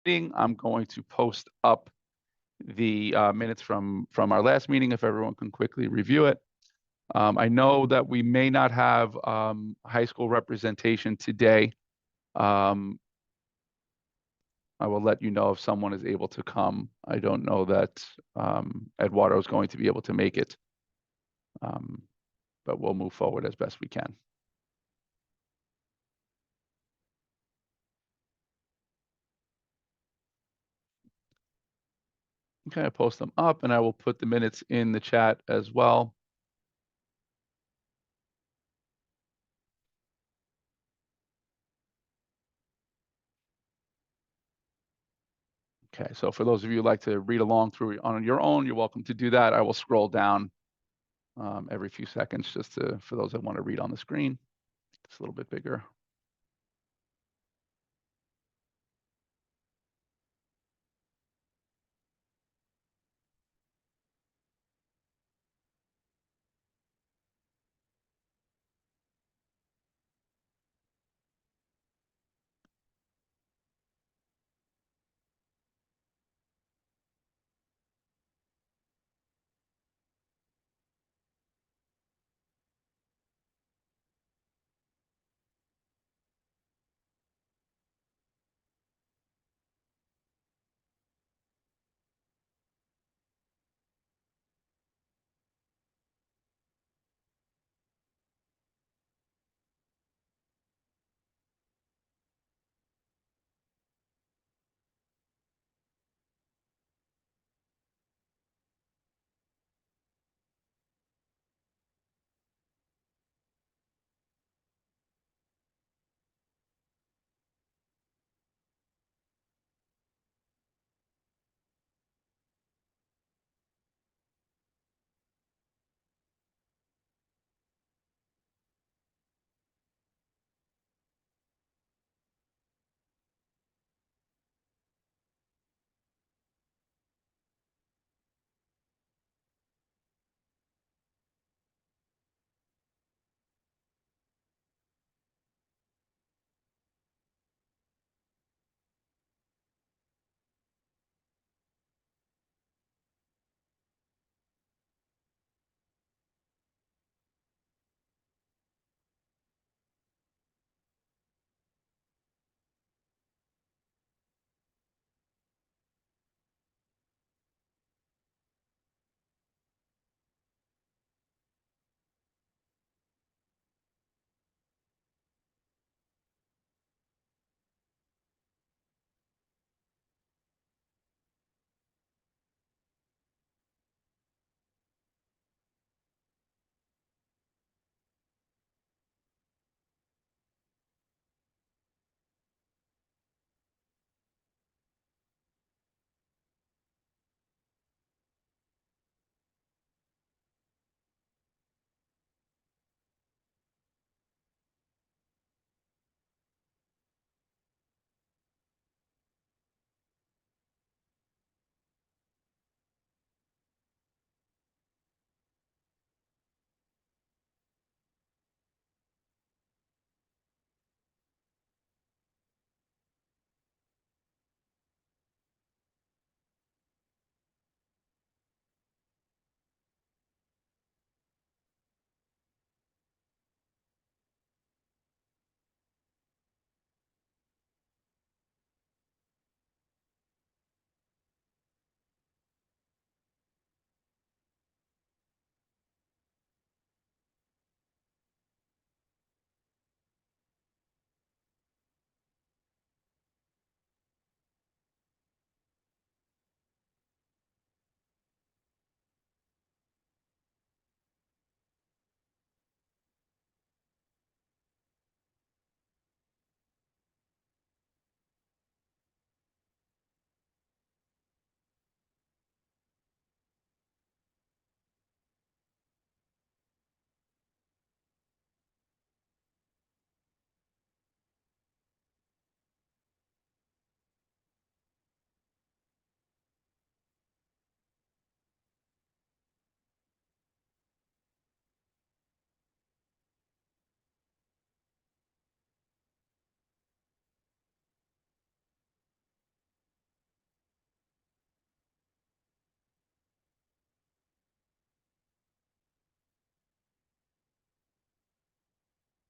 meeting. I'm going to post up the minutes from our last meeting if everyone can quickly review it. I know that we may not have high school representation today. I will let you know if someone is able to come. I don't know that Eduardo is going to be able to make it, but we'll move forward as best we can. Okay, I post them up and I will put the minutes in the chat as well. Okay, so for those of you who like to read along through on your own, you're welcome to do that. I will scroll down every few seconds just for those that want to read on the screen. It's a little bit bigger.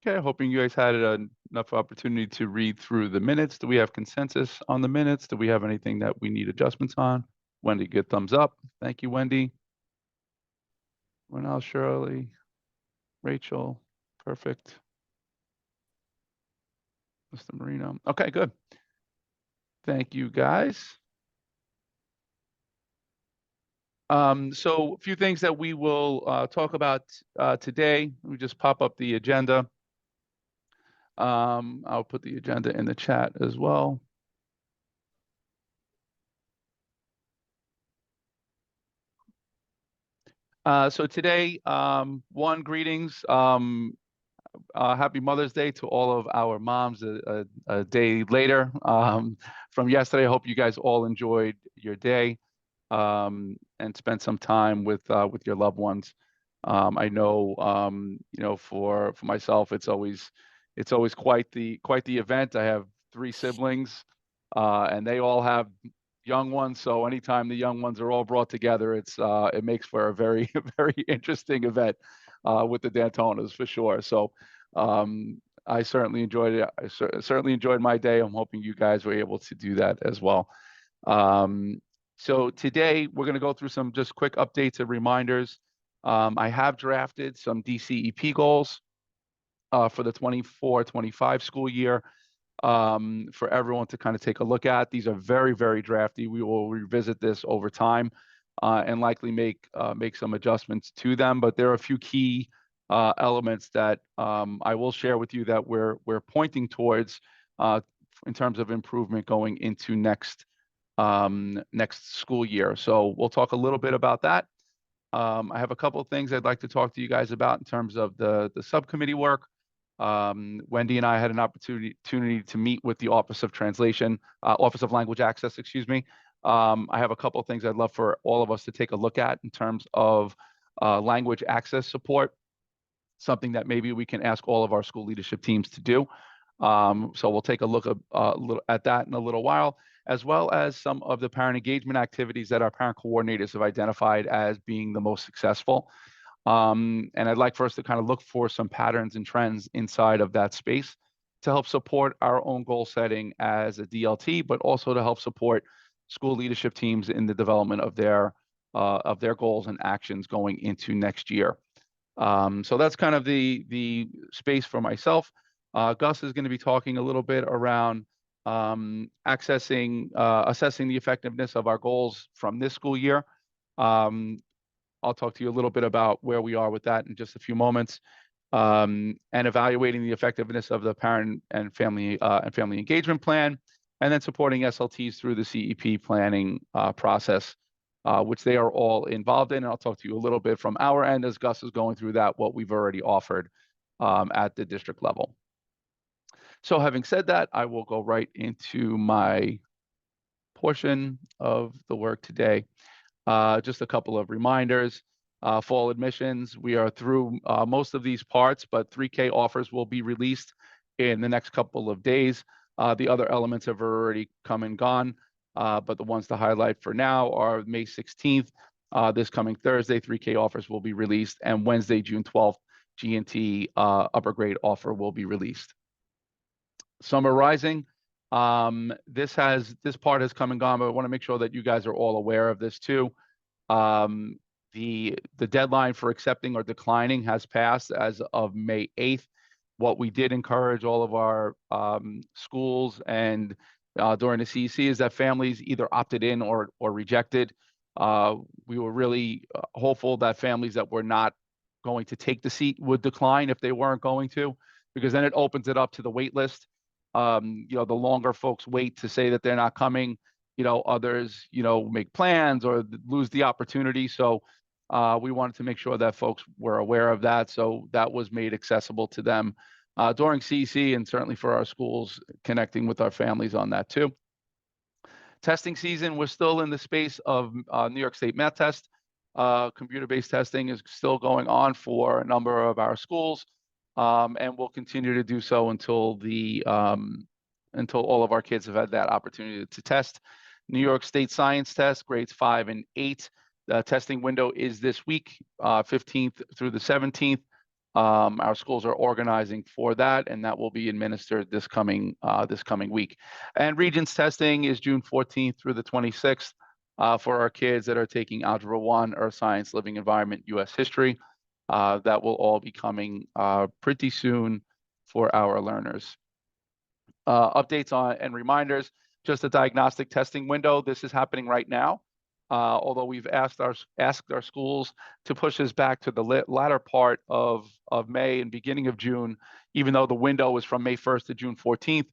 Okay, hoping you guys had enough opportunity to read through the minutes. Do we have consensus on the minutes? Do we have anything that we need adjustments on? Wendy, good thumbs up. Thank you, Wendy. Renelle, Shirley, Rachel, perfect. Mr. Marino. Okay, good. Thank you, guys. So a few things that we will talk about today. Let me just pop up the agenda. I'll put the agenda in the chat as well. So today, one, greetings. Happy Mother's Day to all of our moms a day later from yesterday. I hope you guys all enjoyed your day and spent some time with your loved ones. I know, you know, for myself, it's always quite the event. I have 3 siblings, and they all have young ones. So anytime the young ones are all brought together, it makes for a very very interesting event with the Dantonas for sure. So I certainly enjoyed it. I certainly enjoyed my day. I'm hoping you guys were able to do that as well. So today we're going to go through some just quick updates and reminders. I have drafted some DCEP goals for the 24-25 school year for everyone to kind of take a look at. These are very, very drafty. We will revisit this over time and likely make some adjustments to them. But there are a few key elements that I will share with you that we're pointing towards in terms of improvement going into next school year. So we'll talk a little bit about that. I have a couple of things I'd like to talk to you guys about in terms of the subcommittee work. Wendy and I had an opportunity to meet with the Office of Translation, Office of Language Access, excuse me. I have a couple of things I'd love for all of us to take a look at in terms of language access support, something that maybe we can ask all of our school leadership teams to do. So we'll take a look at that in a little while, as well as some of the parent engagement activities that our parent coordinators have identified as being the most successful. And I'd like for us to kind of look for some patterns and trends inside of that space to help support our own goal setting as a DLT, but also to help support school leadership teams in the development of their goals and actions going into next year. So that's kind of the space for myself. Gus is going to be talking a little bit around assessing the effectiveness of our goals from this school year. I'll talk to you a little bit about where we are with that in just a few moments, and evaluating the effectiveness of the parent and family engagement plan, and then supporting SLTs through the CEP planning process, which they are all involved in. And I'll talk to you a little bit from our end as Gus is going through that, what we've already offered at the district level. So having said that, I will go right into my portion of the work today. Just a couple of reminders. Fall admissions, we are through most of these parts, but 3K offers will be released in the next couple of days. The other elements have already come and gone, but the ones to highlight for now are May 16th, this coming Thursday, 3K offers will be released, and Wednesday, June 12th, G&T upper grade offer will be released. Summarizing, this part has come and gone, but I want to make sure that you guys are all aware of this too. The deadline for accepting or declining has passed as of May 8th. What we did encourage all of our schools and during the CEC is that families either opted in or rejected. We were really hopeful that families that were not going to take the seat would decline if they weren't going to, because then it opens it up to the wait list. You know, the longer folks wait to say that they're not coming, you know, others, you know, make plans or lose the opportunity. So we wanted to make sure that folks were aware of that. So that was made accessible to them during CEC, and certainly for our schools, connecting with our families on that too. Testing season, we're still in the space of New York State math test. Computer-based testing is still going on for a number of our schools. And we'll continue to do so until all of our kids have had that opportunity to test. New York State Science Test, grades 5 and 8. The testing window is this week, 15th through the 17th. Our schools are organizing for that, and that will be administered this coming week. And Regents testing is June 14th through the 26th for our kids that are taking Algebra 1, Earth Science, Living Environment, U.S. History. That will all be coming pretty soon for our learners. Updates on and reminders, just a diagnostic testing window. This is happening right now. Although we've asked our schools to push this back to the latter part of May and beginning of June, even though the window was from May 1st to June 14th,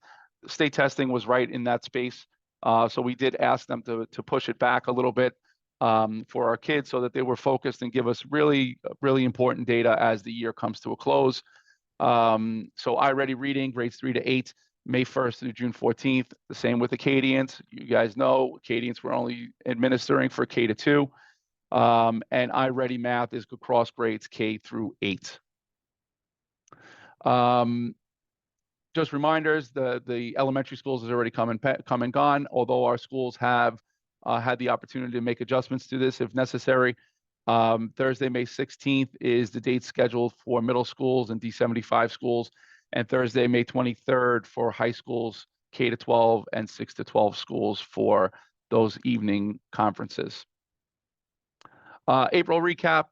state testing was right in that space. So we did ask them to push it back a little bit for our kids so that they were focused and give us really, really important data as the year comes to a close. So iReady Reading, grades 3 to 8, May 1st through June 14th. The same with Acadians. You guys know Acadians were only administering for K to 2. And iReady Math is across grades K through 8. Just reminders, the elementary schools has already come and gone, although our schools have had the opportunity to make adjustments to this if necessary. Thursday, May 16th is the date scheduled for middle schools and D75 schools, and Thursday, May 23rd for high schools, K to 12 and 6 to 12 schools for those evening conferences. April recap,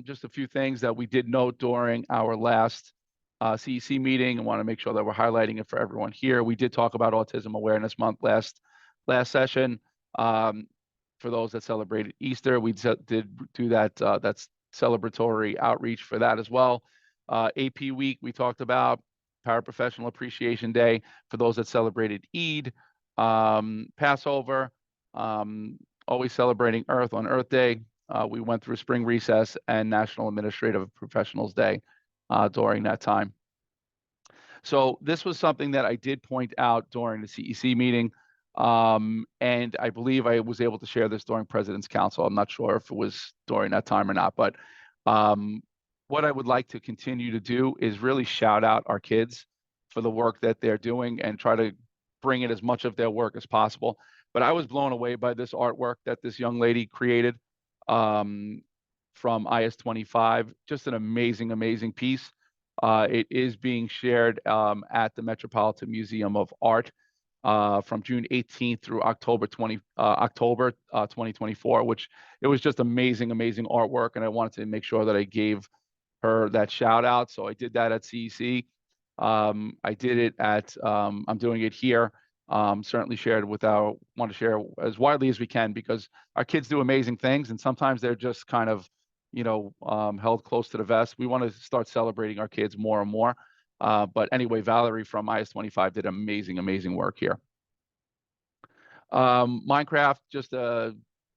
just a few things that we did note during our last CEC meeting. I want to make sure that we're highlighting it for everyone here. We did talk about Autism Awareness Month last session. For those that celebrated Easter, we did do that that's celebratory outreach for that as well. AP Week, we talked about Paraprofessional Appreciation Day for those that celebrated Eid, Passover, always celebrating Earth on Earth Day. We went through spring recess and National Administrative Professionals Day during that time. So this was something that I did point out during the CEC meeting. And I believe I was able to share this during President's Council. I'm not sure if it was during that time or not, but what I would like to continue to do is really shout out our kids for the work that they're doing and try to bring in as much of their work as possible. But I was blown away by this artwork that this young lady created from IS-25. Just an amazing, amazing piece. It is being shared at the Metropolitan Museum of Art from June 18th through October 2024, which it was just amazing, amazing artwork. And I wanted to make sure that I gave her that shout out. So I did that at CEC. I did it at, I'm doing it here. Certainly want to share as widely as we can because our kids do amazing things and sometimes they're just kind of, held close to the vest. We want to start celebrating our kids more and more. But anyway, Valerie from IS-25 did amazing, amazing work here. Minecraft, just a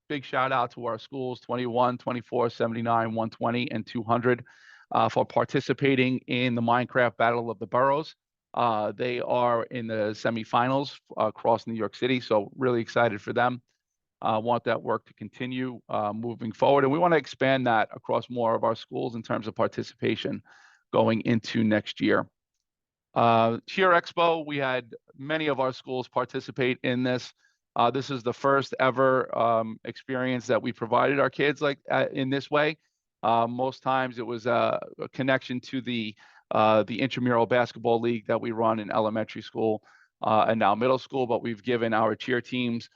big shout out to our schools, 21, 24, 79, 120, and 200 for participating in the Minecraft Battle of the Boroughs. They are in the semifinals across New York City, so really excited for them. Want that work to continue moving forward. And we want to expand that across more of our schools in terms of participation going into next year. Cheer Expo, we had many of our schools participate in this. This is the first ever experience that we provided our kids in this way. Most times it was a connection to the intramural basketball league that we run in elementary school and now middle school, but we've given our cheer teams,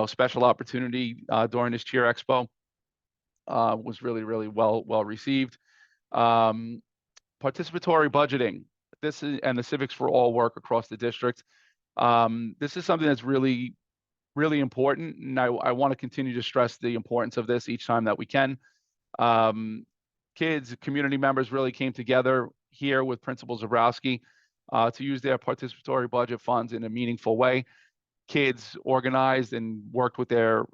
special opportunity during this Cheer Expo. Was really, really well received. Participatory budgeting. And the Civics for All work across the district. This is something that's really, really important, and I want to continue to stress the importance of this each time that we can. Kids, community members really came together here with Principal Zabrowski to use their participatory budget funds in a meaningful way. Kids organized and worked with the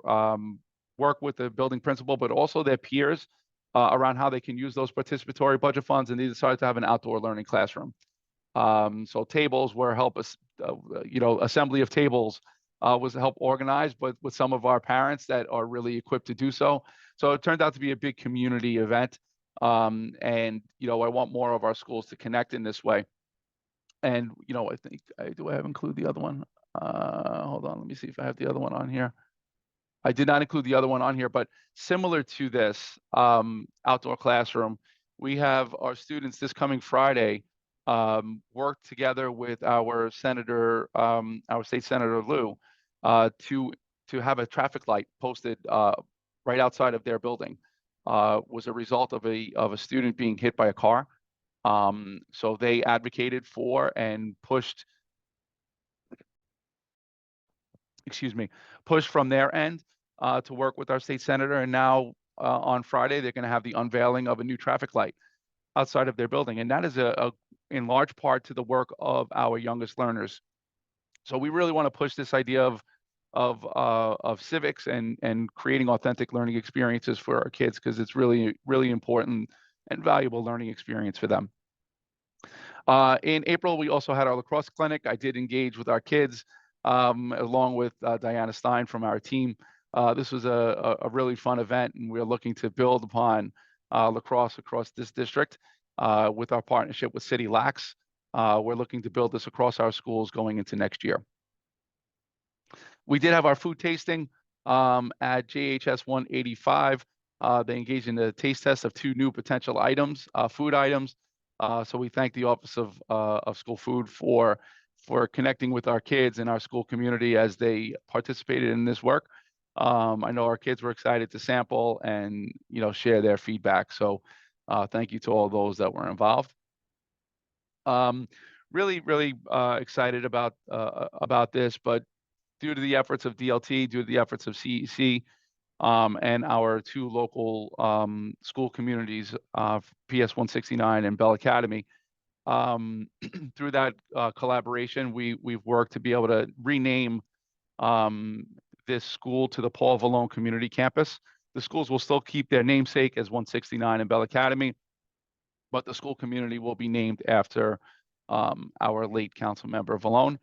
building principal, but also their peers around how they can use those participatory budget funds, and they decided to have an outdoor learning classroom. So tables were assembly of tables was to help organize, but with some of our parents that are really equipped to do so. So it turned out to be a big community event. And, I want more of our schools to connect in this way. And, I think, do I have include the other one? Hold on, let me see if I have the other one on here. I did not include the other one on here, but similar to this outdoor classroom, we have our students this coming Friday work together with our senator, our state senator Lou, to have a traffic light posted right outside of their building. Was a result of a student being hit by a car. So they advocated for and pushed, excuse me, pushed from their end to work with our state senator. And now on Friday, they're going to have the unveiling of a new traffic light outside of their building. And that is in large part to the work of our youngest learners. So we really want to push this idea of civics and creating authentic learning experiences for our kids, because it's really, really important and valuable learning experience for them. In April, we also had our lacrosse clinic. I did engage with our kids along with Diana Stein from our team. This was a really fun event, and we're looking to build upon lacrosse across this district with our partnership with City Lax. We're looking to build this across our schools going into next year. We did have our food tasting at JHS 185. They engaged in a taste test of 2 new potential items, food items. So we thank the Office of School Food for connecting with our kids and our school community as they participated in this work. I know our kids were excited to sample and share their feedback. So thank you to all those that were involved. Really, really excited about this, but due to the efforts of DLT, due to the efforts of CEC, and our 2 local school communities, PS 169 and Bell Academy, through that collaboration, we've worked to be able to rename this school to the Paul Vallone Community Campus. The schools will still keep their namesake as 169 and Bell Academy, but the school community will be named after our late council member Vallone.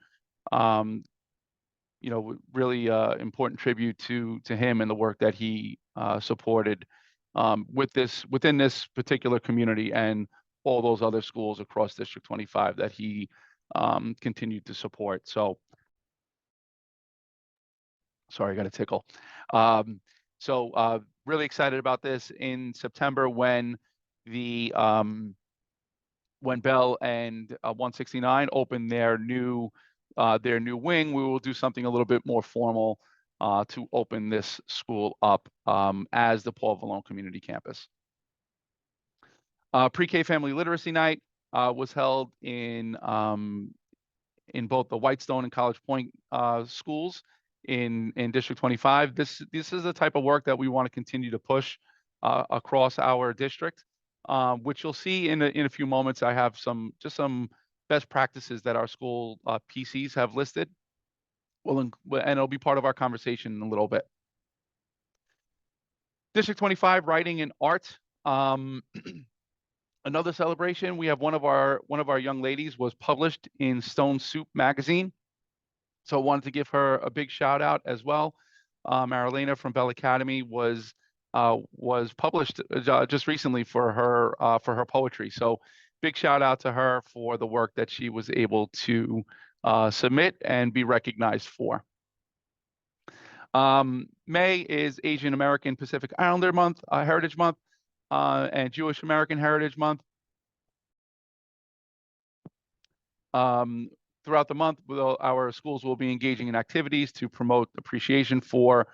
Really important tribute to him and the work that he supported within this particular community and all those other schools across District 25 that he continued to support. So, sorry, I got a tickle. Really excited about this. In September, when Bell and 169 open their new wing, we will do something a little bit more formal to open this school up as the Paul Vallone Community Campus. Pre-K Family Literacy Night was held in both the Whitestone and College Point schools in District 25. This is the type of work that we want to continue to push across our district, which you'll see in a few moments. I have some best practices that our school PCs have listed. And it'll be part of our conversation in a little bit. District 25 Writing and Art. Another celebration. We have one of our young ladies was published in Stone Soup magazine, so I wanted to give her a big shout out as well. Marilena from Bell Academy was published just recently for her poetry. So big shout out to her for the work that she was able to submit and be recognized for. May is Asian American Pacific Islander Month, Heritage Month, and Jewish American Heritage Month. Throughout the month, our schools will be engaging in activities to promote appreciation for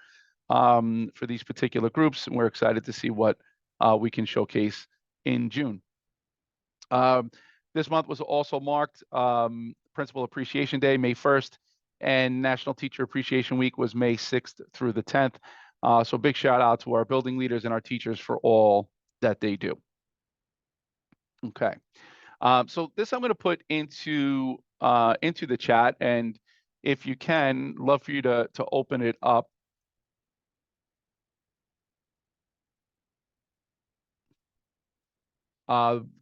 these particular groups, and we're excited to see what we can showcase in June. This month was also marked Principal Appreciation Day, May 1st, and National Teacher Appreciation Week was May 6th through the 10th. So big shout out to our building leaders and our teachers for all that they do. Okay. So this I'm going to put into the chat, and if you can, love for you to open it up.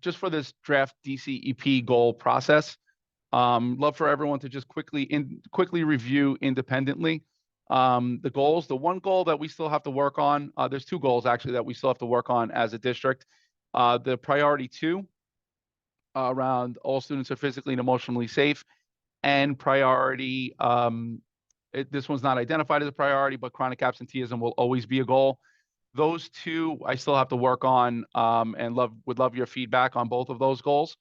Just for this draft DCEP goal process, love for everyone to just quickly review independently the goals. The one goal that we still have to work on, there's 2 goals actually that we still have to work on as a district. The priority 2 around all students are physically and emotionally safe, and priority, this one's not identified as a priority, but chronic absenteeism will always be a goal. Those two I still have to work on, and would love your feedback on both of those goals,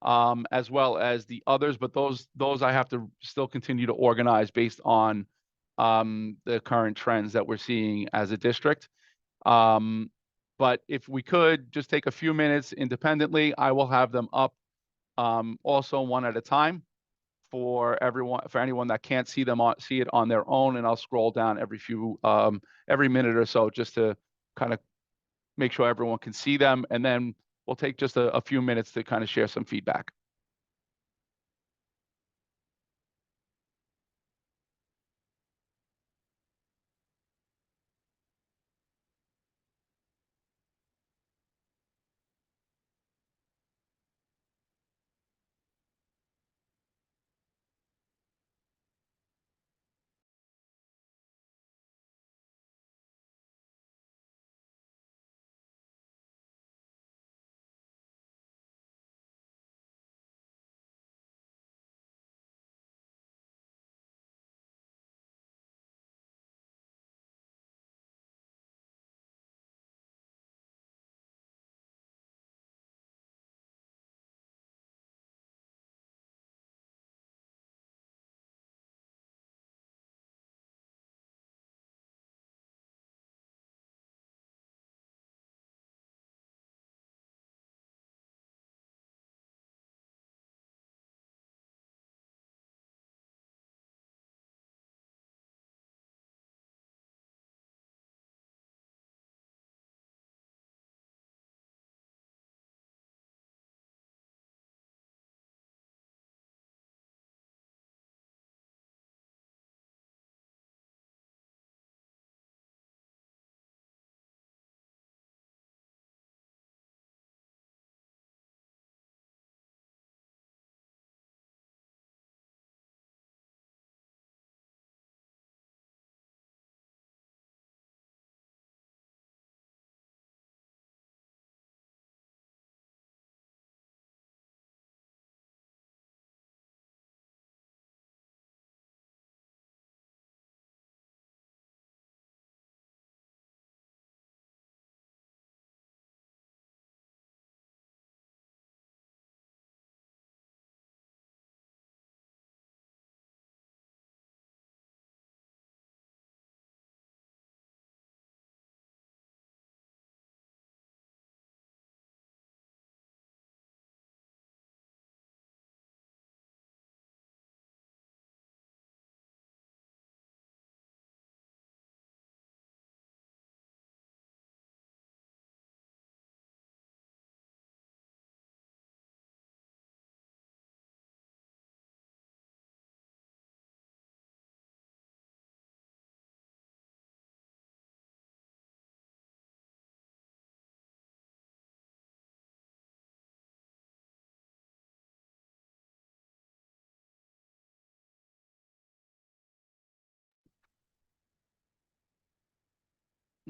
as well as the others. But those I have to still continue to organize based on the current trends that we're seeing as a district. But if we could just take a few minutes independently, I will have them up also one at a time for anyone that can't see it on their own, and I'll scroll down every minute or so just to kind of make sure everyone can see them, and then we'll take just a few minutes to kind of share some feedback.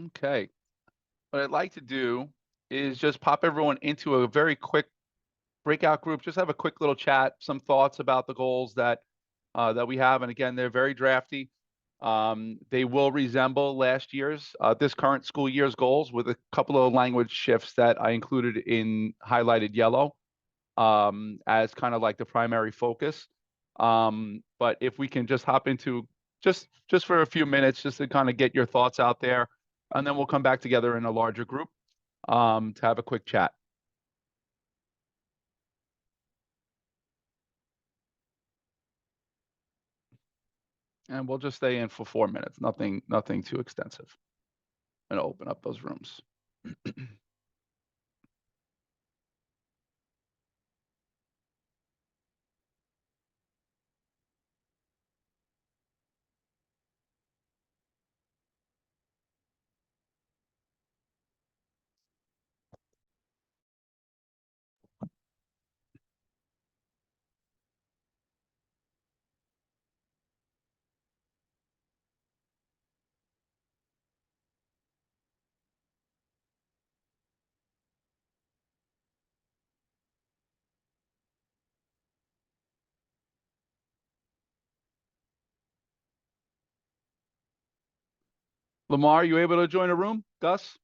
Okay. What I'd like to do is just pop everyone into a very quick breakout group, just have a quick little chat, some thoughts about the goals that we have. And again, they're very drafty. They will resemble this current school year's goals, with a couple of language shifts that I included in highlighted yellow, as kind of like the primary focus. But if we can just hop into just for a few minutes, just to kind of get your thoughts out there, and then we'll come back together in a larger group to have a quick chat. And we'll just stay in for 4 minutes, nothing too extensive, and open up those rooms. Lamar, you able to join a room? Gus?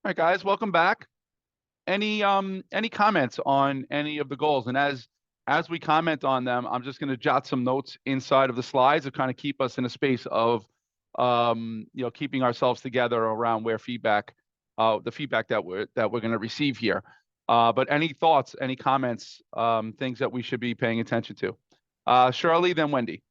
right, guys, welcome back. Any comments on any of the goals? And as we comment on them, I'm just going to jot some notes inside of the slides to kind of keep us in a space of keeping ourselves together around where the feedback that we're going to receive here. But any thoughts, any comments, things that we should be paying attention to? Shirley, then Wendy.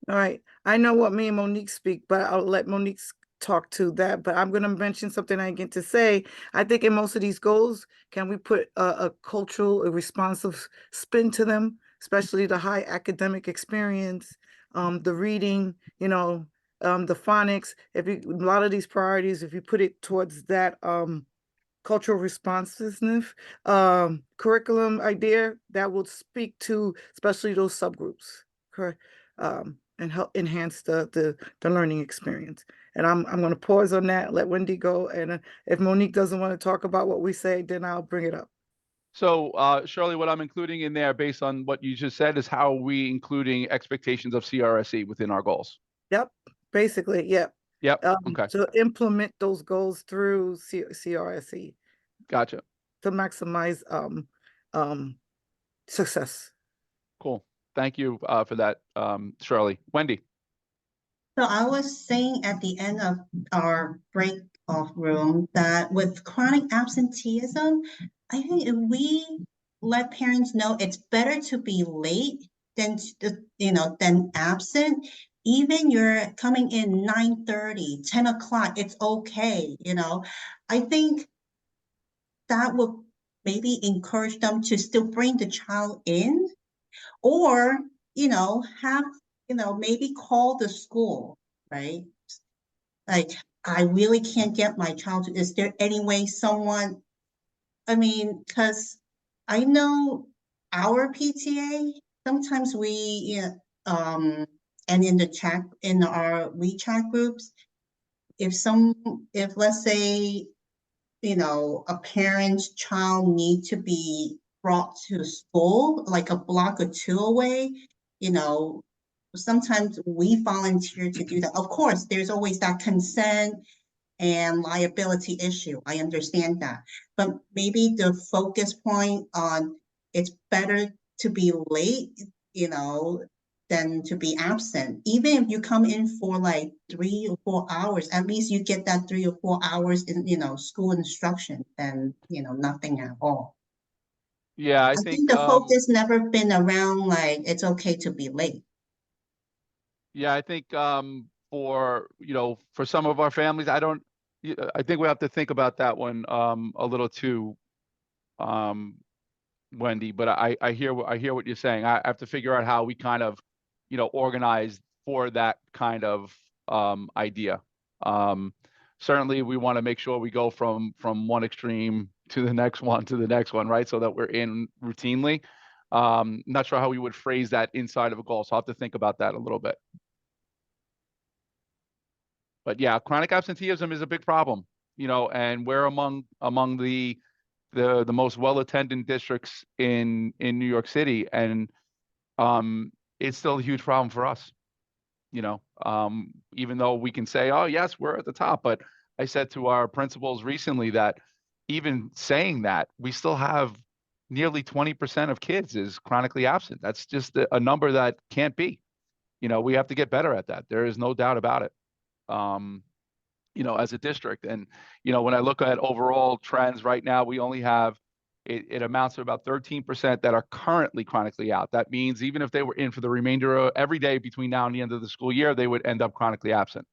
All right. I know what me and Monique speak, but I'll let Monique talk to that. But I'm going to mention something I get to say. I think in most of these goals, can we put a cultural, a responsive spin to them, especially the high academic experience, the reading, the phonics. A lot of these priorities, if you put it towards that cultural responsiveness curriculum idea, that will speak to especially those subgroups. Correct. And help enhance the learning experience. And I'm going to pause on that, let Wendy go. And if Monique doesn't want to talk about what we say, then I'll bring it up. So, Shirley, what I'm including in there based on what you just said is how are we including expectations of CRSE within our goals? Yep, basically, yep. Yep, okay. To implement those goals through CRSE. Gotcha. To maximize success. Cool. Thank you for that, Shirley. Wendy. So I was saying at the end of our break-off room that with chronic absenteeism, I think if we let parents know it's better to be late than than absent. Even you're coming in 9:30, 10 o'clock, it's okay. I think that will maybe encourage them to still bring the child in, or have maybe call the school, right? Like, I really can't get my child to, is there any way someone, because I know our PTA, sometimes we, and in our WeChat groups, if let's say, a parent's child need to be brought to school, like a block or two away, sometimes we volunteer to do that. Of course, there's always that consent and liability issue. I understand that. But maybe the focus point on it's better to be late, than to be absent. Even if you come in for like 3 or 4 hours, at least you get that 3 or 4 hours in, school instruction than, nothing at all. Yeah, I think the focus never been around like it's okay to be late. Yeah, I think for some of our families, I think we have to think about that one a little too, Wendy. But I hear what you're saying. I have to figure out how we kind of organize for that kind of idea. Certainly, we want to make sure we go from one extreme to the next one, right? So that we're in routinely. Not sure how we would phrase that inside of a goal, so I'll have to think about that a little bit. But yeah, chronic absenteeism is a big problem, and we're among the most well-attended districts in New York City, and it's still a huge problem for us. Even though we can say, oh yes, we're at the top, but I said to our principals recently that even saying that, we still have nearly 20% of kids is chronically absent. That's just a number that can't be. We have to get better at that. There is no doubt about it. As a district. And, when I look at overall trends right now, we only have, it amounts to about 13% that are currently chronically out. That means even if they were in for the remainder of every day between now and the end of the school year, they would end up chronically absent.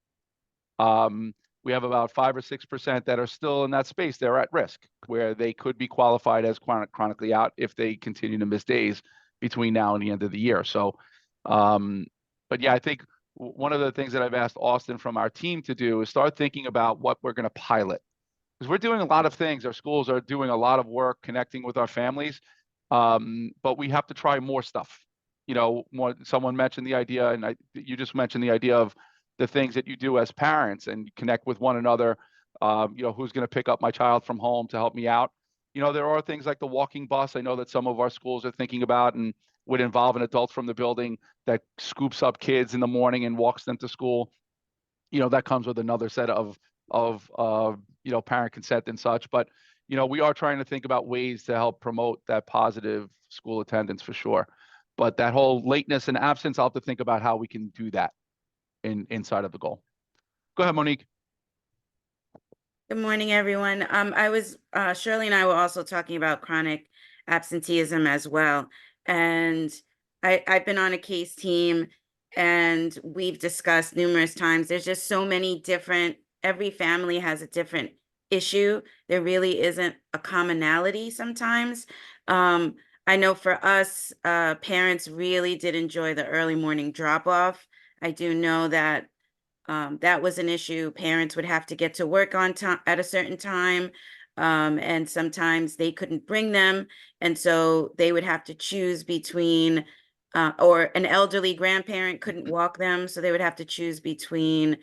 We have about 5 or 6% that are still in that space. They're at risk where they could be qualified as chronically out if they continue to miss days between now and the end of the year. So, but yeah, I think one of the things that I've asked Austin from our team to do is start thinking about what we're going to pilot, because we're doing a lot of things. Our schools are doing a lot of work connecting with our families, but we have to try more stuff. Someone mentioned the idea, and you just mentioned the idea of the things that you do as parents and connect with one another. Who's going to pick up my child from home to help me out? There are things like the walking bus. I know that some of our schools are thinking about and would involve an adult from the building that scoops up kids in the morning and walks them to school. That comes with another set of parent consent and such, but, we are trying to think about ways to help promote that positive school attendance for sure. But that whole lateness and absence, I'll have to think about how we can do that inside of the goal. Go ahead, Monique. Good morning, everyone. Shirley and I were also talking about chronic absenteeism as well. And I've been on a case team and we've discussed numerous times. There's just so many every family has a different issue. There really isn't a commonality sometimes. I know for us, parents really did enjoy the early morning drop off. I do know that that was an issue. Parents would have to get to work on time at a certain time. And sometimes they couldn't bring them. And so they would have to choose between, or an elderly grandparent couldn't walk them. So they would have to choose between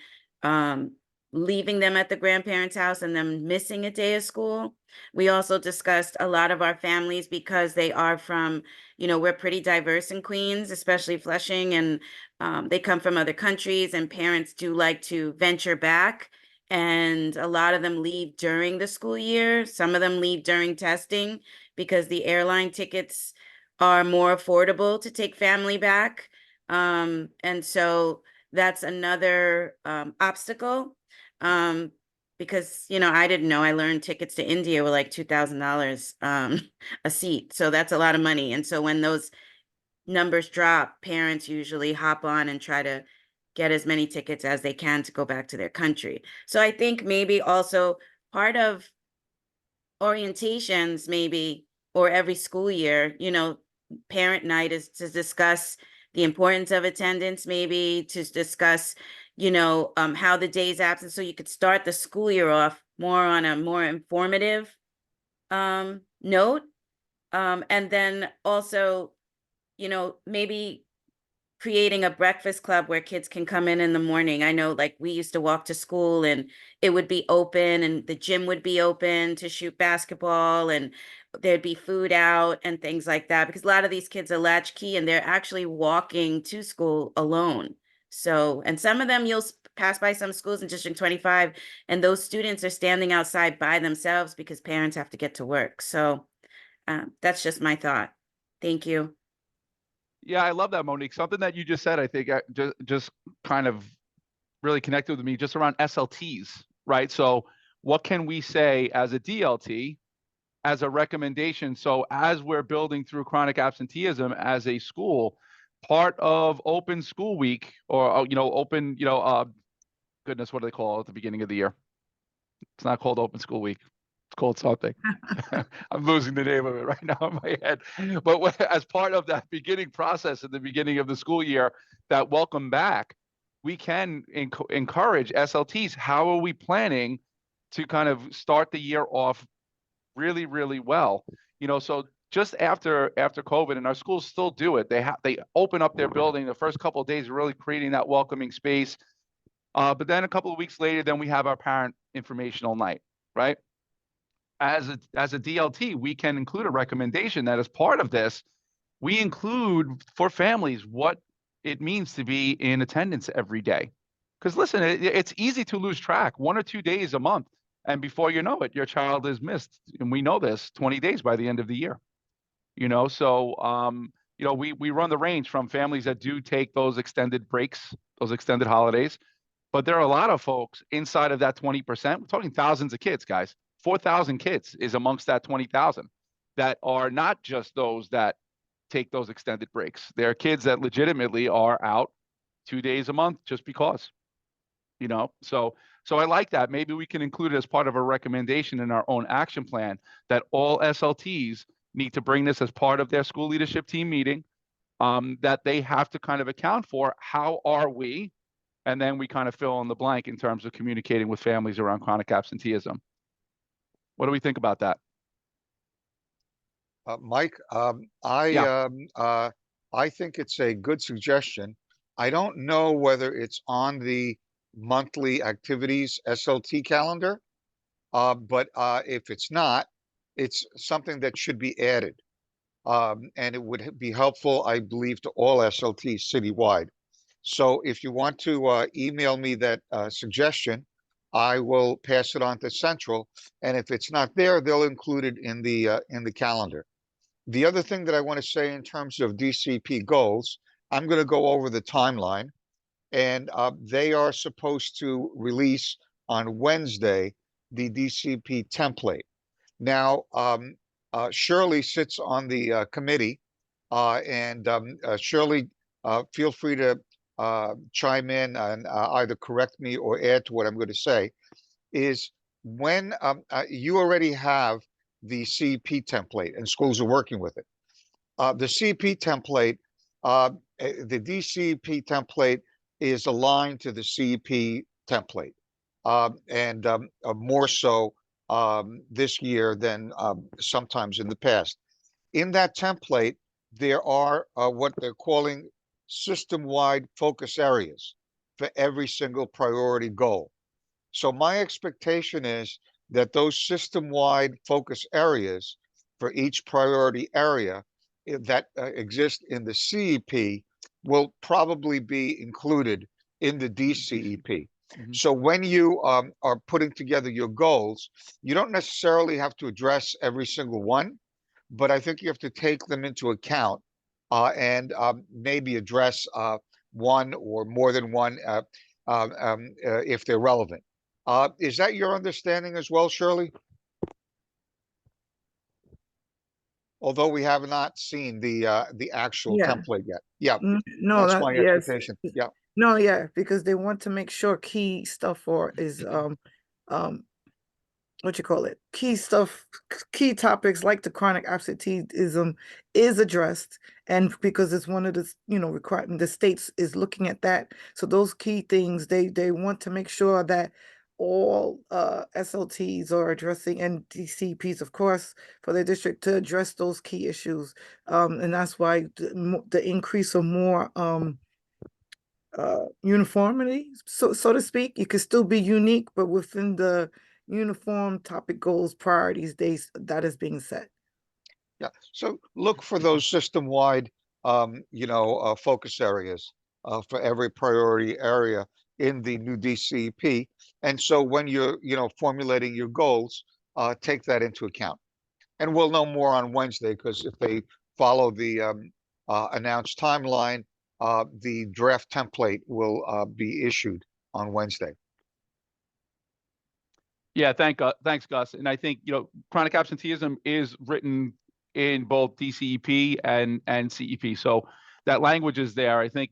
leaving them at the grandparents' house and them missing a day of school. We also discussed a lot of our families, because they are from, we're pretty diverse in Queens, especially Flushing, and they come from other countries, and parents do like to venture back. And a lot of them leave during the school year. Some of them leave during testing because the airline tickets are more affordable to take family back. And so that's another obstacle. Because, I didn't know, I learned tickets to India were like $2,000 a seat. So that's a lot of money. And so when those numbers drop, parents usually hop on and try to get as many tickets as they can to go back to their country. So I think maybe also part of orientations, maybe, or every school year, parent night is to discuss the importance of attendance, maybe to discuss, how the day's absent, so you could start the school year off more on a more informative note. And then also, maybe creating a breakfast club where kids can come in the morning. I know, like, we used to walk to school and it would be open and the gym would be open to shoot basketball, and there'd be food out and things like that, because a lot of these kids are latchkey and they're actually walking to school alone. So, and some of them, you'll pass by some schools in District 25, and those students are standing outside by themselves because parents have to get to work. So that's just my thought. Thank you. Yeah, I love that, Monique. Something that you just said, I think just kind of really connected with me, just around SLTs, right? So what can we say as a DLT, as a recommendation? So as we're building through chronic absenteeism as a school, part of open school week, or, open, goodness, what do they call it at the beginning of the year? It's not called open school week. It's called something. I'm losing the name of it right now in my head. But as part of that beginning process at the beginning of the school year, that welcome back, we can encourage SLTs. How are we planning to kind of start the year off really, really well? So just after COVID, and our schools still do it, they open up their building the first couple of days, really creating that welcoming space. But then a couple of weeks later, then we have our parent informational night, right? As a DLT, we can include a recommendation that as part of this, we include for families what it means to be in attendance every day. Because listen, it's easy to lose track 1 or 2 days a month, and before you know it, your child is missed. And we know this, 20 days by the end of the year. So we run the range from families that do take those extended breaks, those extended holidays. But there are a lot of folks inside of that 20%. We're talking thousands of kids, guys. 4,000 kids is amongst that 20,000 that are not just those that take those extended breaks. There are kids that legitimately are out 2 days a month just because, So I like that. Maybe we can include it as part of a recommendation in our own action plan that all SLTs need to bring this as part of their school leadership team meeting, that they have to kind of account for how are we, and then we kind of fill in the blank in terms of communicating with families around chronic absenteeism. What do we think about that? Mike, I think it's a good suggestion. I don't know whether it's on the monthly activities SLT calendar, but if it's not, it's something that should be added. And it would be helpful, I believe, to all SLTs citywide. So if you want to email me that suggestion, I will pass it on to Central, and if it's not there, they'll include it in the calendar. The other thing that I want to say in terms of DCP goals, I'm going to go over the timeline, and they are supposed to release on Wednesday the DCP template. Now, Shirley sits on the committee, and Shirley, feel free to chime in and either correct me or add to what I'm going to say. Is when you already have the CEP template and schools are working with it. The CEP template, the DCEP template is aligned to the CEP template, and more so this year than sometimes in the past. In that template, there are what they're calling system-wide focus areas for every single priority goal. So my expectation is that those system-wide focus areas for each priority area that exist in the CEP will probably be included in the DCEP. So when you are putting together your goals, you don't necessarily have to address every single one, but I think you have to take them into account and maybe address one or more than one if they're relevant. Is that your understanding as well, Shirley? Although we have not seen the actual Yeah. template yet. Yeah, No, that's that, my yes. expectation. Yeah. No, yeah, because they want to make sure key stuff is what you call it, key topics like the chronic absenteeism is addressed, and because it's one of the requirement, the states is looking at that. So those key things, they want to make sure that all SLTs are addressing, and DCPs, of course, for their district to address those key issues. And that's why the increase of more uniformity, so to speak. You could still be unique, but within the uniform topic goals, priorities, that is being set. Yeah. So look for those system-wide, focus areas for every priority area in the new DCEP. And so when you're, formulating your goals, take that into account. And we'll know more on Wednesday, because if they follow the announced timeline, the draft template will be issued on Wednesday. Yeah, thanks, Gus. And I think, chronic absenteeism is written in both DCEP and CEP. So that language is there. I think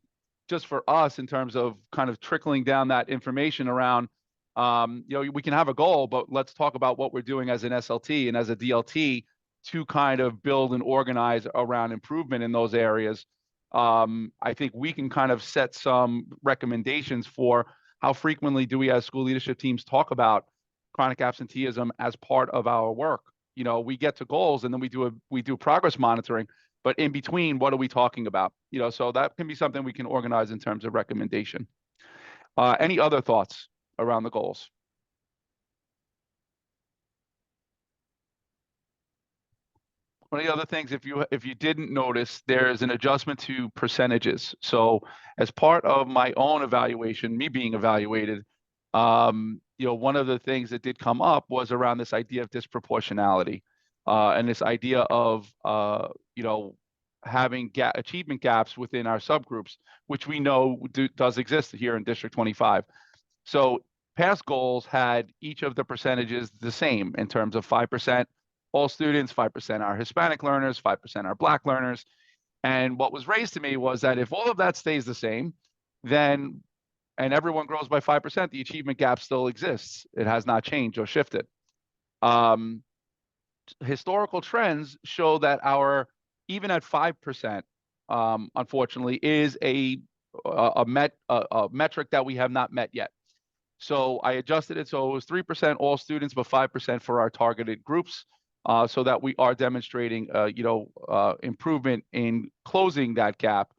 just for us, in terms of kind of trickling down that information around, we can have a goal, but let's talk about what we're doing as an SLT and as a DLT to kind of build and organize around improvement in those areas. I think we can kind of set some recommendations for how frequently do we as school leadership teams talk about chronic absenteeism as part of our work. We get to goals and then we do progress monitoring, but in between, what are we talking about? So that can be something we can organize in terms of recommendation. Any other thoughts around the goals? One of the other things, if you didn't notice, there's an adjustment to percentages. So as part of my own evaluation, me being evaluated, one of the things that did come up was around this idea of disproportionality, and this idea of having achievement gaps within our subgroups, which we know does exist here in District 25. So past goals had each of the percentages the same in terms of 5% all students, 5% are Hispanic learners, 5% are Black learners. And what was raised to me was that if all of that stays the same, then, and everyone grows by 5%, the achievement gap still exists. It has not changed or shifted. Historical trends show that even at 5%, unfortunately, is a metric that we have not met yet. So I adjusted it so it was 3% all students, but 5% for our targeted groups, so that we are demonstrating, improvement in closing that gap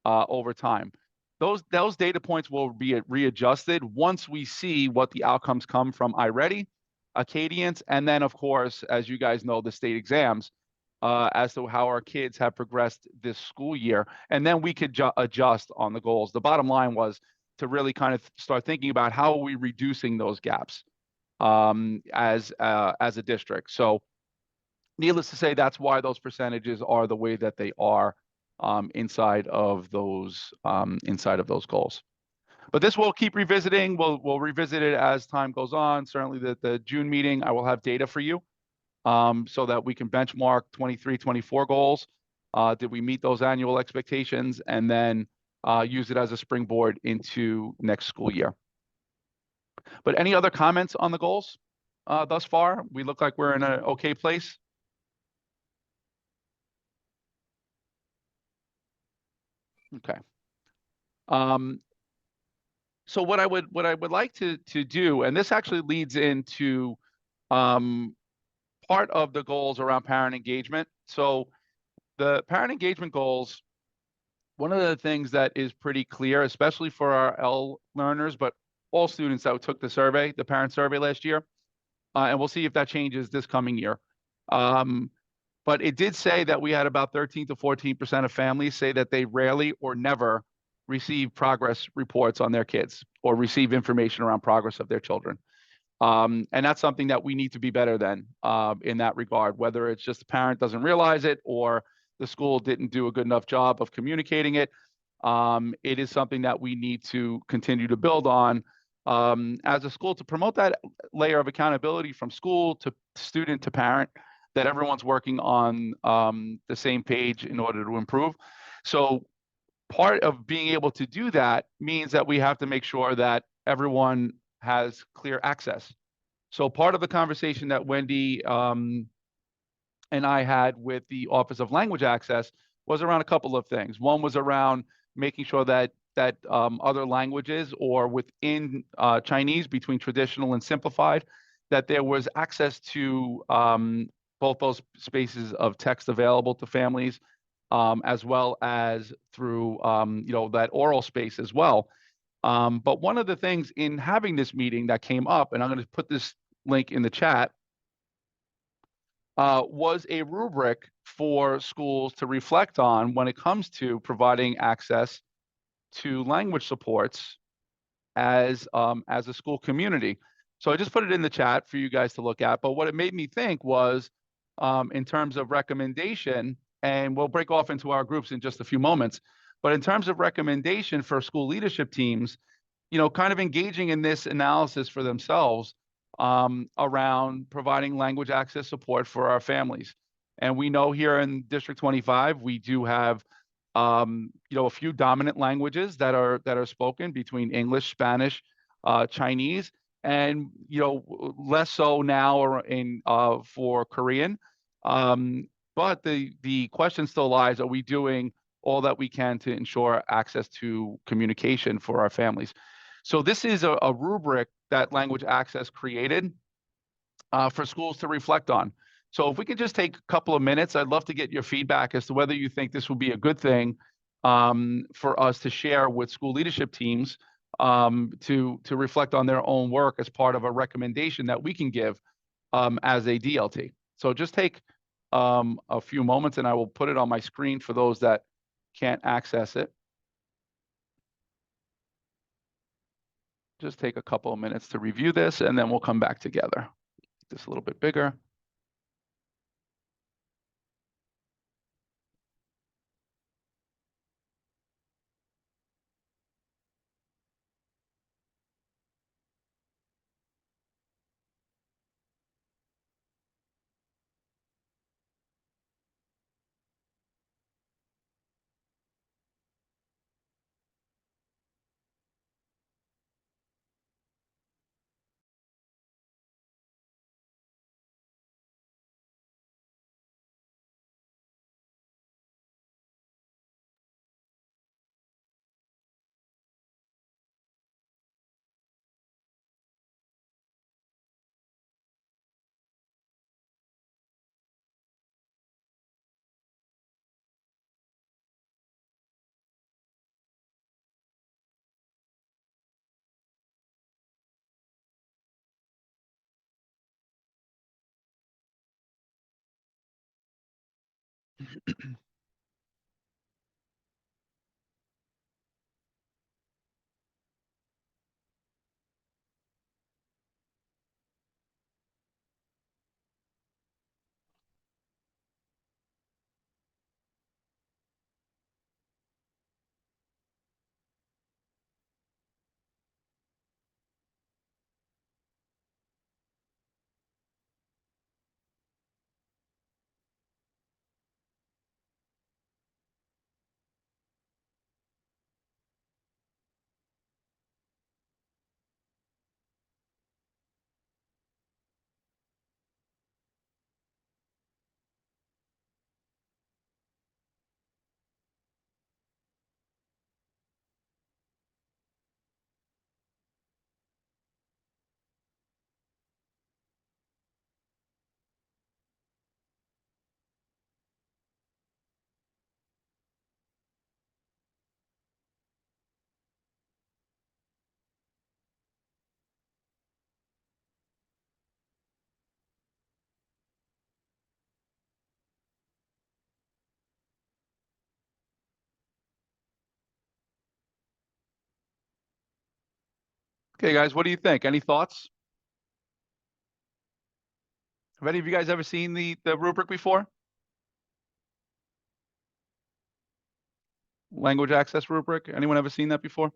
over time. Those data points will be readjusted once we see what the outcomes come from iReady, Acadians, and then, of course, as you guys know, the state exams, as to how our kids have progressed this school year. And then we could adjust on the goals. The bottom line was to really kind of start thinking about how are we reducing those gaps as a district. So needless to say, that's why those percentages are the way that they are inside of those goals. But this we'll keep revisiting. We'll revisit it as time goes on. Certainly the June meeting, I will have data for you so that we can benchmark 23, 24 goals. Did we meet those annual expectations? And then use it as a springboard into next school year. But any other comments on the goals thus far? We look like we're in an okay place. Okay. So what I would like to do, and this actually leads into part of the goals around parent engagement. So the parent engagement goals, one of the things that is pretty clear, especially for our L learners, but all students that took the survey, the parent survey last year, and we'll see if that changes this coming year. But it did say that we had about 13 to 14% of families say that they rarely or never receive progress reports on their kids or receive information around progress of their children. And that's something that we need to be better than in that regard, whether it's just the parent doesn't realize it or the school didn't do a good enough job of communicating it. It is something that we need to continue to build on as a school to promote that layer of accountability from school to student to parent, that everyone's working on the same page in order to improve. So part of being able to do that means that we have to make sure that everyone has clear access. So part of the conversation that Wendy and I had with the Office of Language Access was around a couple of things. One was around making sure that other languages or within Chinese, between traditional and simplified, that there was access to both those spaces of text available to families, as well as through that oral space as well. But one of the things in having this meeting that came up, and I'm going to put this link in the chat, was a rubric for schools to reflect on when it comes to providing access to language supports as a school community. So I just put it in the chat for you guys to look at. But what it made me think was, in terms of recommendation, and we'll break off into our groups in just a few moments, but in terms of recommendation for school leadership teams, kind of engaging in this analysis for themselves around providing language access support for our families. And we know here in District 25, we do have a few dominant languages that are spoken between English, Spanish, Chinese, and less so now for Korean. But the question still lies: are we doing all that we can to ensure access to communication for our families? So this is a rubric that Language Access created for schools to reflect on. So if we could just take a couple of minutes, I'd love to get your feedback as to whether you think this will be a good thing for us to share with school leadership teams to reflect on their own work as part of a recommendation that we can give as a DLT. So just take a few moments, and I will put it on my screen for those that can't access it. Just take a couple of minutes to review this, and then we'll come back together. Make this a little bit bigger. Okay, guys, what do you think? Any thoughts? Have any of you guys ever seen the rubric before? Language access rubric? Anyone ever seen that before?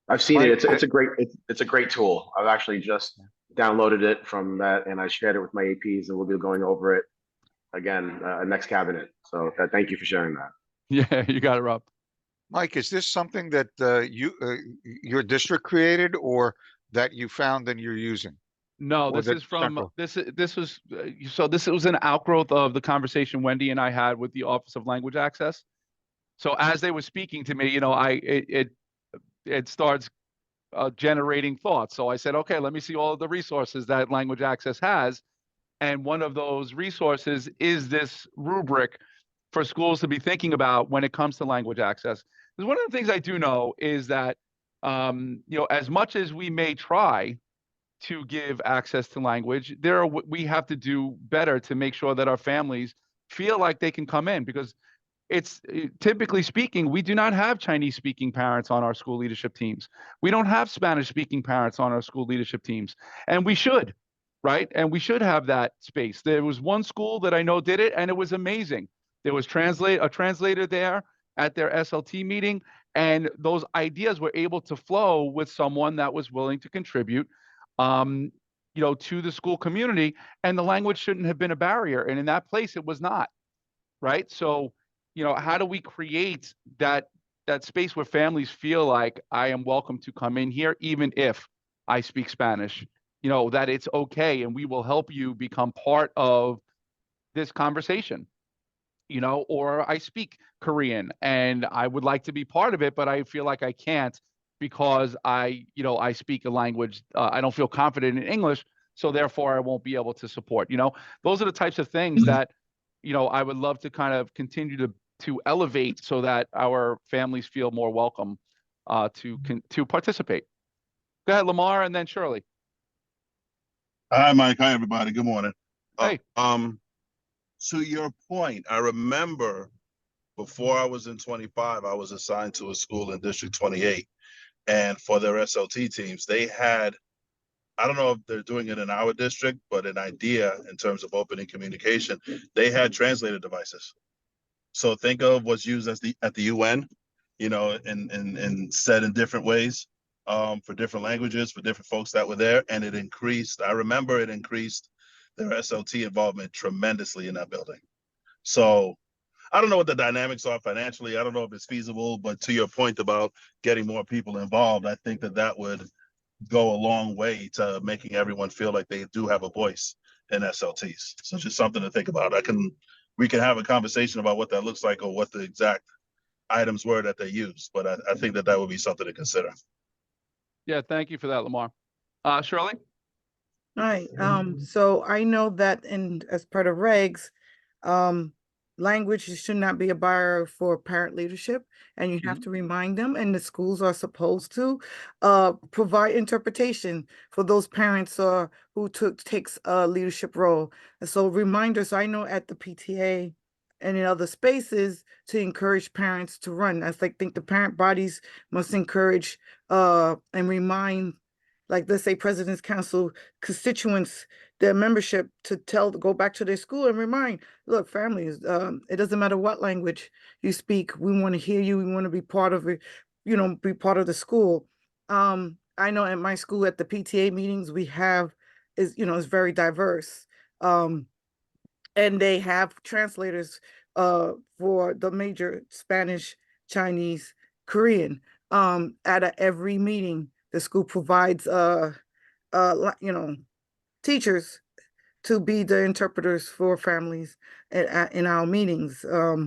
I've seen Mike? it. It's a great tool. I've actually just downloaded it from that, and I shared it with my APs, and we'll be going over it again next cabinet. So thank you for sharing that. Yeah, you got it, Rob. Mike, is this something that your district created or that you found and you're using? No, Or this that is from central? this was so this was an outgrowth of the conversation Wendy and I had with the Office of Language Access. So as they were speaking to me, it starts generating thoughts. So I said, okay, let me see all of the resources that Language Access has, and one of those resources is this rubric for schools to be thinking about when it comes to language access. Because one of the things I do know is that as much as we may try to give access to language, we have to do better to make sure that our families feel like they can come in, because it's typically speaking, we do not have Chinese speaking parents on our school leadership teams. We don't have Spanish speaking parents on our school leadership teams, and we should, right? And we should have that space. There was one school that I know did it, and it was amazing. There was a translator there at their SLT meeting, and those ideas were able to flow with someone that was willing to contribute to the school community, and the language shouldn't have been a barrier. And in that place, it was not, right? So, how do we create that space where families feel like I am welcome to come in here, even if I speak Spanish, that it's okay, and we will help you become part of this conversation, or I speak Korean and I would like to be part of it, but I feel like I can't because I speak a language. I don't feel confident in English, so therefore I won't be able to support. Those are the types of things that, I would love to kind of continue to elevate so that our families feel more welcome to participate. Go ahead, Lamar, and then Shirley. Hi, Mike. Hi, everybody. Good morning. Hey. To your point, I remember before I was in 25, I was assigned to a school in District 28. And for their SLT teams, they had, I don't know if they're doing it in our district, but an idea in terms of opening communication, they had translator devices. So think of what's used at the UN, and said in different ways, for different languages, for different folks that were there. And I remember it increased their SLT involvement tremendously in that building. So I don't know what the dynamics are financially. I don't know if it's feasible, but to your point about getting more people involved, I think that would go a long way to making everyone feel like they do have a voice in SLTs. So just something to think about. We can have a conversation about what that looks like or what the exact items were that they use, but I think that would be something to consider. Yeah, thank you for that, Lamar. Shirley? All right, so I know that as part of regs, language should not be a barrier for parent leadership, and you have to remind them, and the schools are supposed to provide interpretation for those parents who takes a leadership role. And so reminders, I know at the PTA and in other spaces, to encourage parents to run. I think the parent bodies must encourage and remind, like, let's say President's Council constituents, their membership, to go back to their school and remind, look, families, it doesn't matter what language you speak, we want to hear you, we want to be part of it, be part of the school. I know at my school, at the PTA meetings we have is very diverse. And they have translators for the major Spanish, Chinese, Korean. At every meeting, the school provides teachers to be the interpreters for families in our meetings. I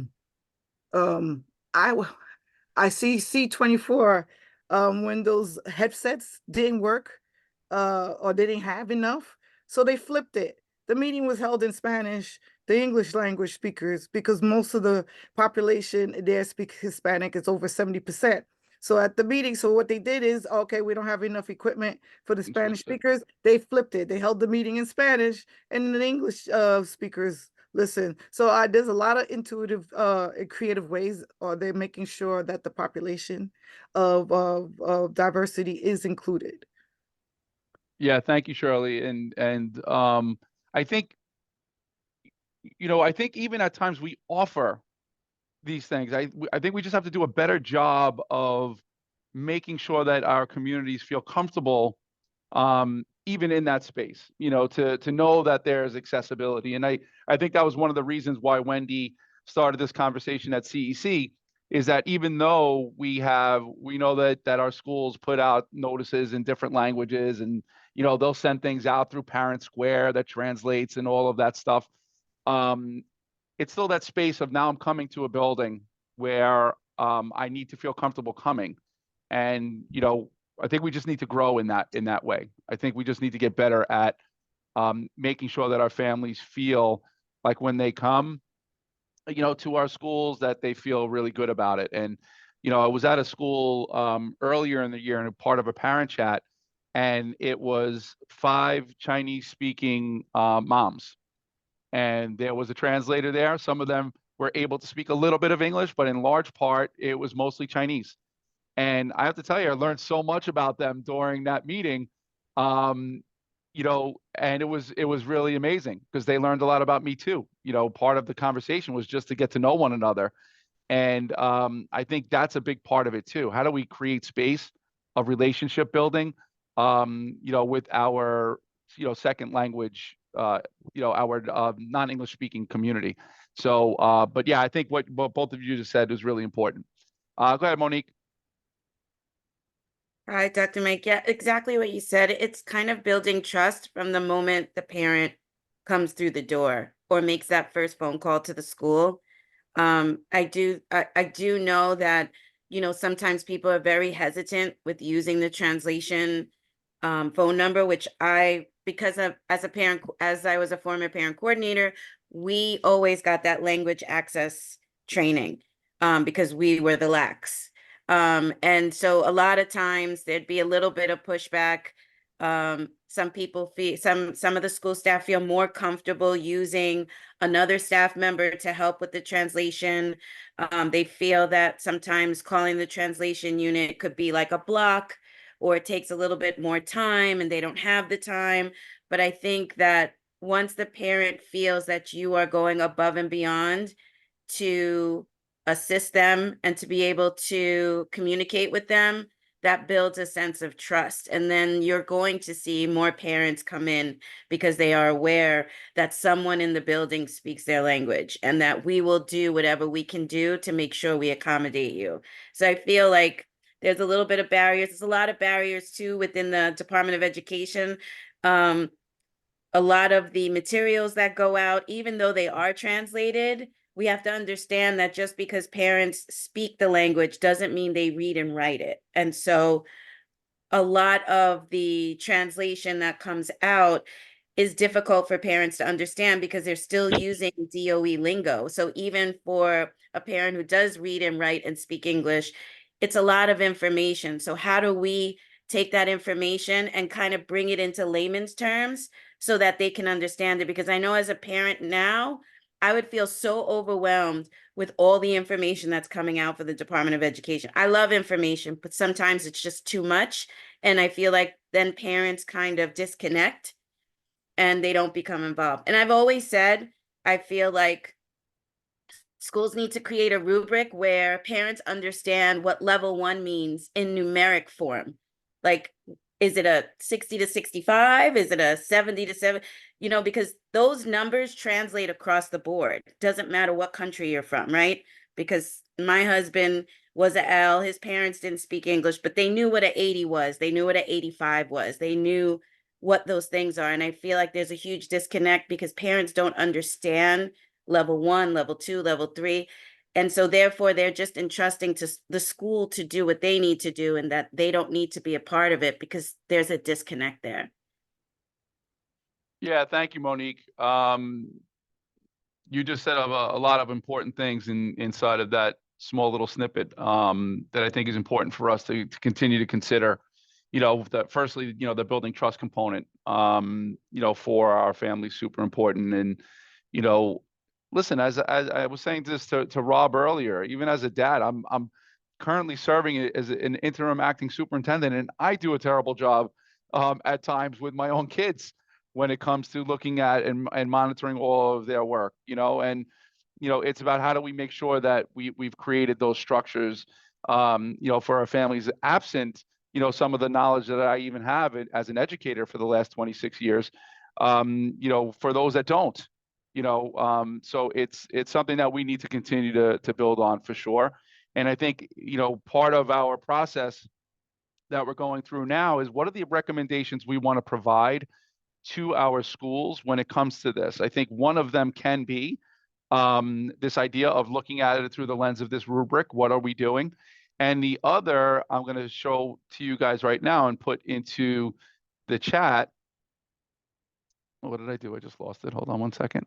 see C24 when those headsets didn't work or they didn't have enough, so they flipped it. The meeting was held in Spanish, the English language speakers, because most of the population there speak Hispanic. It's over 70%. So at the meeting, so what they did is, okay, we don't have enough equipment for the Spanish speakers. They flipped it. They held the meeting in Spanish, and the English speakers Listen, so there's a lot of intuitive and creative ways, or they're making sure that the population of diversity is included. Yeah, thank you, Shirley. And I think, I think even at times we offer these things. I think we just have to do a better job of making sure that our communities feel comfortable, even in that space, to know that there's accessibility. And I think that was one of the reasons why Wendy started this conversation at CEC, is that even though we know that our schools put out notices in different languages, and they'll send things out through Parent Square that translates and all of that stuff. It's still that space of, now I'm coming to a building where I need to feel comfortable coming. And, I think we just need to grow in that way. I think we just need to get better at making sure that our families feel like when they come, to our schools, that they feel really good about it. And, I was at a school earlier in the year, and a part of a parent chat, and it was 5 Chinese speaking moms. And there was a translator there. Some of them were able to speak a little bit of English, but in large part, it was mostly Chinese. And I have to tell you, I learned so much about them during that meeting. And it was really amazing, because they learned a lot about me too. Part of the conversation was just to get to know one another. And I think that's a big part of it too. How do we create space of relationship building, with our, second language, our non-English speaking community. So, but yeah, I think what both of you just said is really important. Go ahead, Monique. Hi, Dr. Mike. Yeah, exactly what you said. It's kind of building trust from the moment the parent comes through the door or makes that first phone call to the school. I do know that, sometimes people are very hesitant with using the translation phone number, which as I was a former parent coordinator, we always got that language access training because we were the lax. And so a lot of times there'd be a little bit of pushback. Some people feel, some of the school staff feel more comfortable using another staff member to help with the translation. They feel that sometimes calling the translation unit could be like a block, or it takes a little bit more time and they don't have the time. But I think that once the parent feels that you are going above and beyond to assist them and to be able to communicate with them, that builds a sense of trust. And then you're going to see more parents come in because they are aware that someone in the building speaks their language, and that we will do whatever we can do to make sure we accommodate you. So I feel like there's a little bit of barriers. There's a lot of barriers too within the Department of Education. A lot of the materials that go out, even though they are translated, we have to understand that just because parents speak the language doesn't mean they read and write it. And so a lot of the translation that comes out is difficult for parents to understand because they're still using DOE lingo. So even for a parent who does read and write and speak English, it's a lot of information. So how do we take that information and kind of bring it into layman's terms so that they can understand it? Because I know as a parent now, I would feel so overwhelmed with all the information that's coming out for the Department of Education. I love information, but sometimes it's just too much. And I feel like then parents kind of disconnect and they don't become involved. And I've always said, I feel like schools need to create a rubric where parents understand what level 1 means in numeric form. Like, is it a 60 to 65? Is it a 70 to 7? Because those numbers translate across the board. Doesn't matter what country you're from, right? Because my husband was a L, his parents didn't speak English, but they knew what an 80 was. They knew what an 85 was. They knew what those things are. And I feel like there's a huge disconnect because parents don't understand level 1, level 2, level 3. And so therefore they're just entrusting to the school to do what they need to do, and that they don't need to be a part of it because there's a disconnect there. Yeah, thank you, Monique. You just said a lot of important things inside of that small little snippet that I think is important for us to continue to consider. That firstly, the building trust component, for our family, super important. And, listen, as I was saying this to Rob earlier, even as a dad, I'm currently serving as an interim acting superintendent, and I do a terrible job at times with my own kids when it comes to looking at and monitoring all of their work, and it's about how do we make sure that we've created those structures, for our families, absent, some of the knowledge that I even have as an educator for the last 26 years, for those that don't, so it's something that we need to continue to build on for sure. And I think, part of our process that we're going through now is what are the recommendations we want to provide to our schools when it comes to this. I think one of them can be this idea of looking at it through the lens of this rubric. What are we doing? And the other, I'm going to show to you guys right now and put into the chat. What did I do? I just lost it. Hold on one second.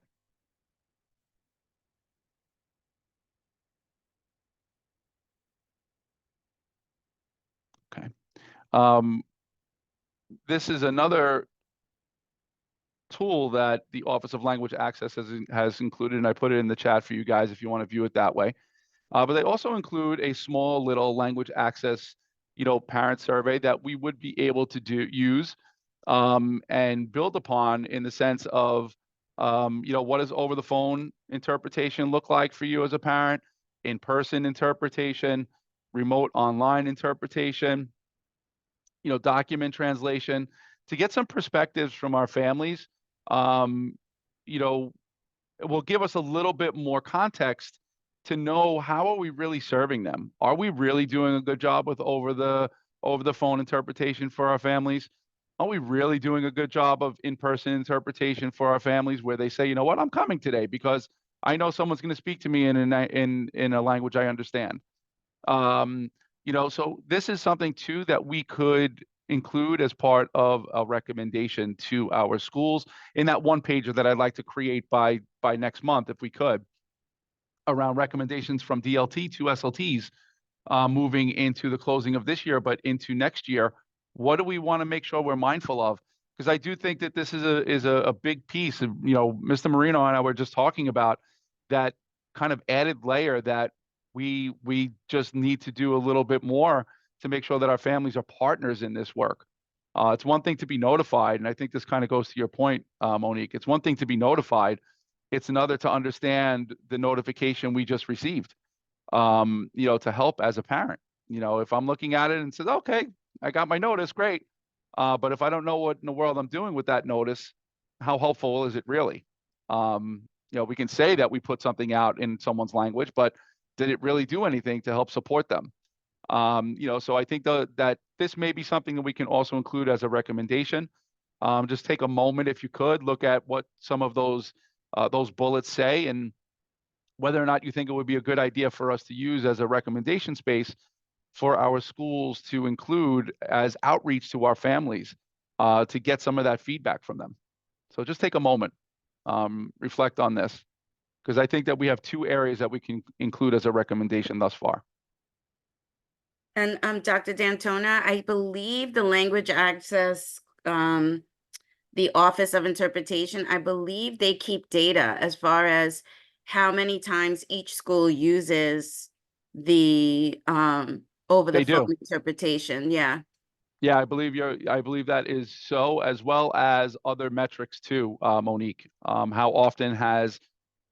Okay. This is another tool that the Office of Language Access has included, and I put it in the chat for you guys if you want to view it that way. But they also include a small little language access, parent survey that we would be able to use and build upon in the sense of, what does over the phone interpretation look like for you as a parent, in-person interpretation, remote online interpretation, document translation, to get some perspectives from our families. It will give us a little bit more context to know how are we really serving them. Are we really doing a good job with over the phone interpretation for our families? Are we really doing a good job of in-person interpretation for our families where they say, you know what, I'm coming today because I know someone's going to speak to me in a language I understand. So this is something too that we could include as part of a recommendation to our schools in that one pager that I'd like to create by next month, if we could, around recommendations from DLT to SLTs moving into the closing of this year, but into next year. What do we want to make sure we're mindful of? Because I do think that this is a big piece of, Mr. Marino and I were just talking about that kind of added layer that we just need to do a little bit more to make sure that our families are partners in this work. It's one thing to be notified, and I think this kind of goes to your point, Monique. It's one thing to be notified. It's another to understand the notification we just received, to help as a parent. If I'm looking at it and says, okay, I got my notice, great. But if I don't know what in the world I'm doing with that notice, how helpful is it really? We can say that we put something out in someone's language, but did it really do anything to help support them? So I think that this may be something that we can also include as a recommendation. Just take a moment, if you could, look at what some of those bullets say and whether or not you think it would be a good idea for us to use as a recommendation space for our schools to include as outreach to our families to get some of that feedback from them. So just take a moment, reflect on this, because I think that we have two areas that we can include as a recommendation thus far. And Dr. D'Antona, I believe the language access, the Office of Interpretation, I believe they keep data as far as how many times each school uses the over the phone interpretation. Yeah. Yeah, I believe that is so, as well as other metrics too, Monique. How often has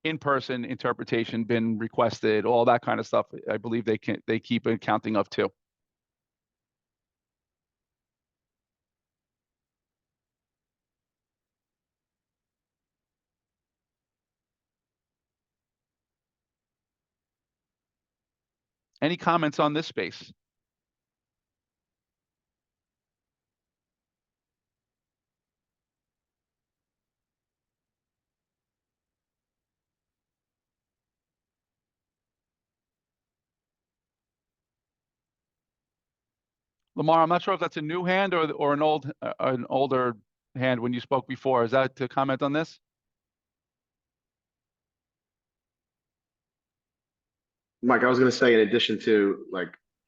in-person interpretation been requested? All that kind of stuff. I believe they keep accounting of too. Any comments on this space? Lamar, I'm not sure if that's a new hand or an older hand when you spoke before. Is that to comment on this? Mike, I was going to say, in addition to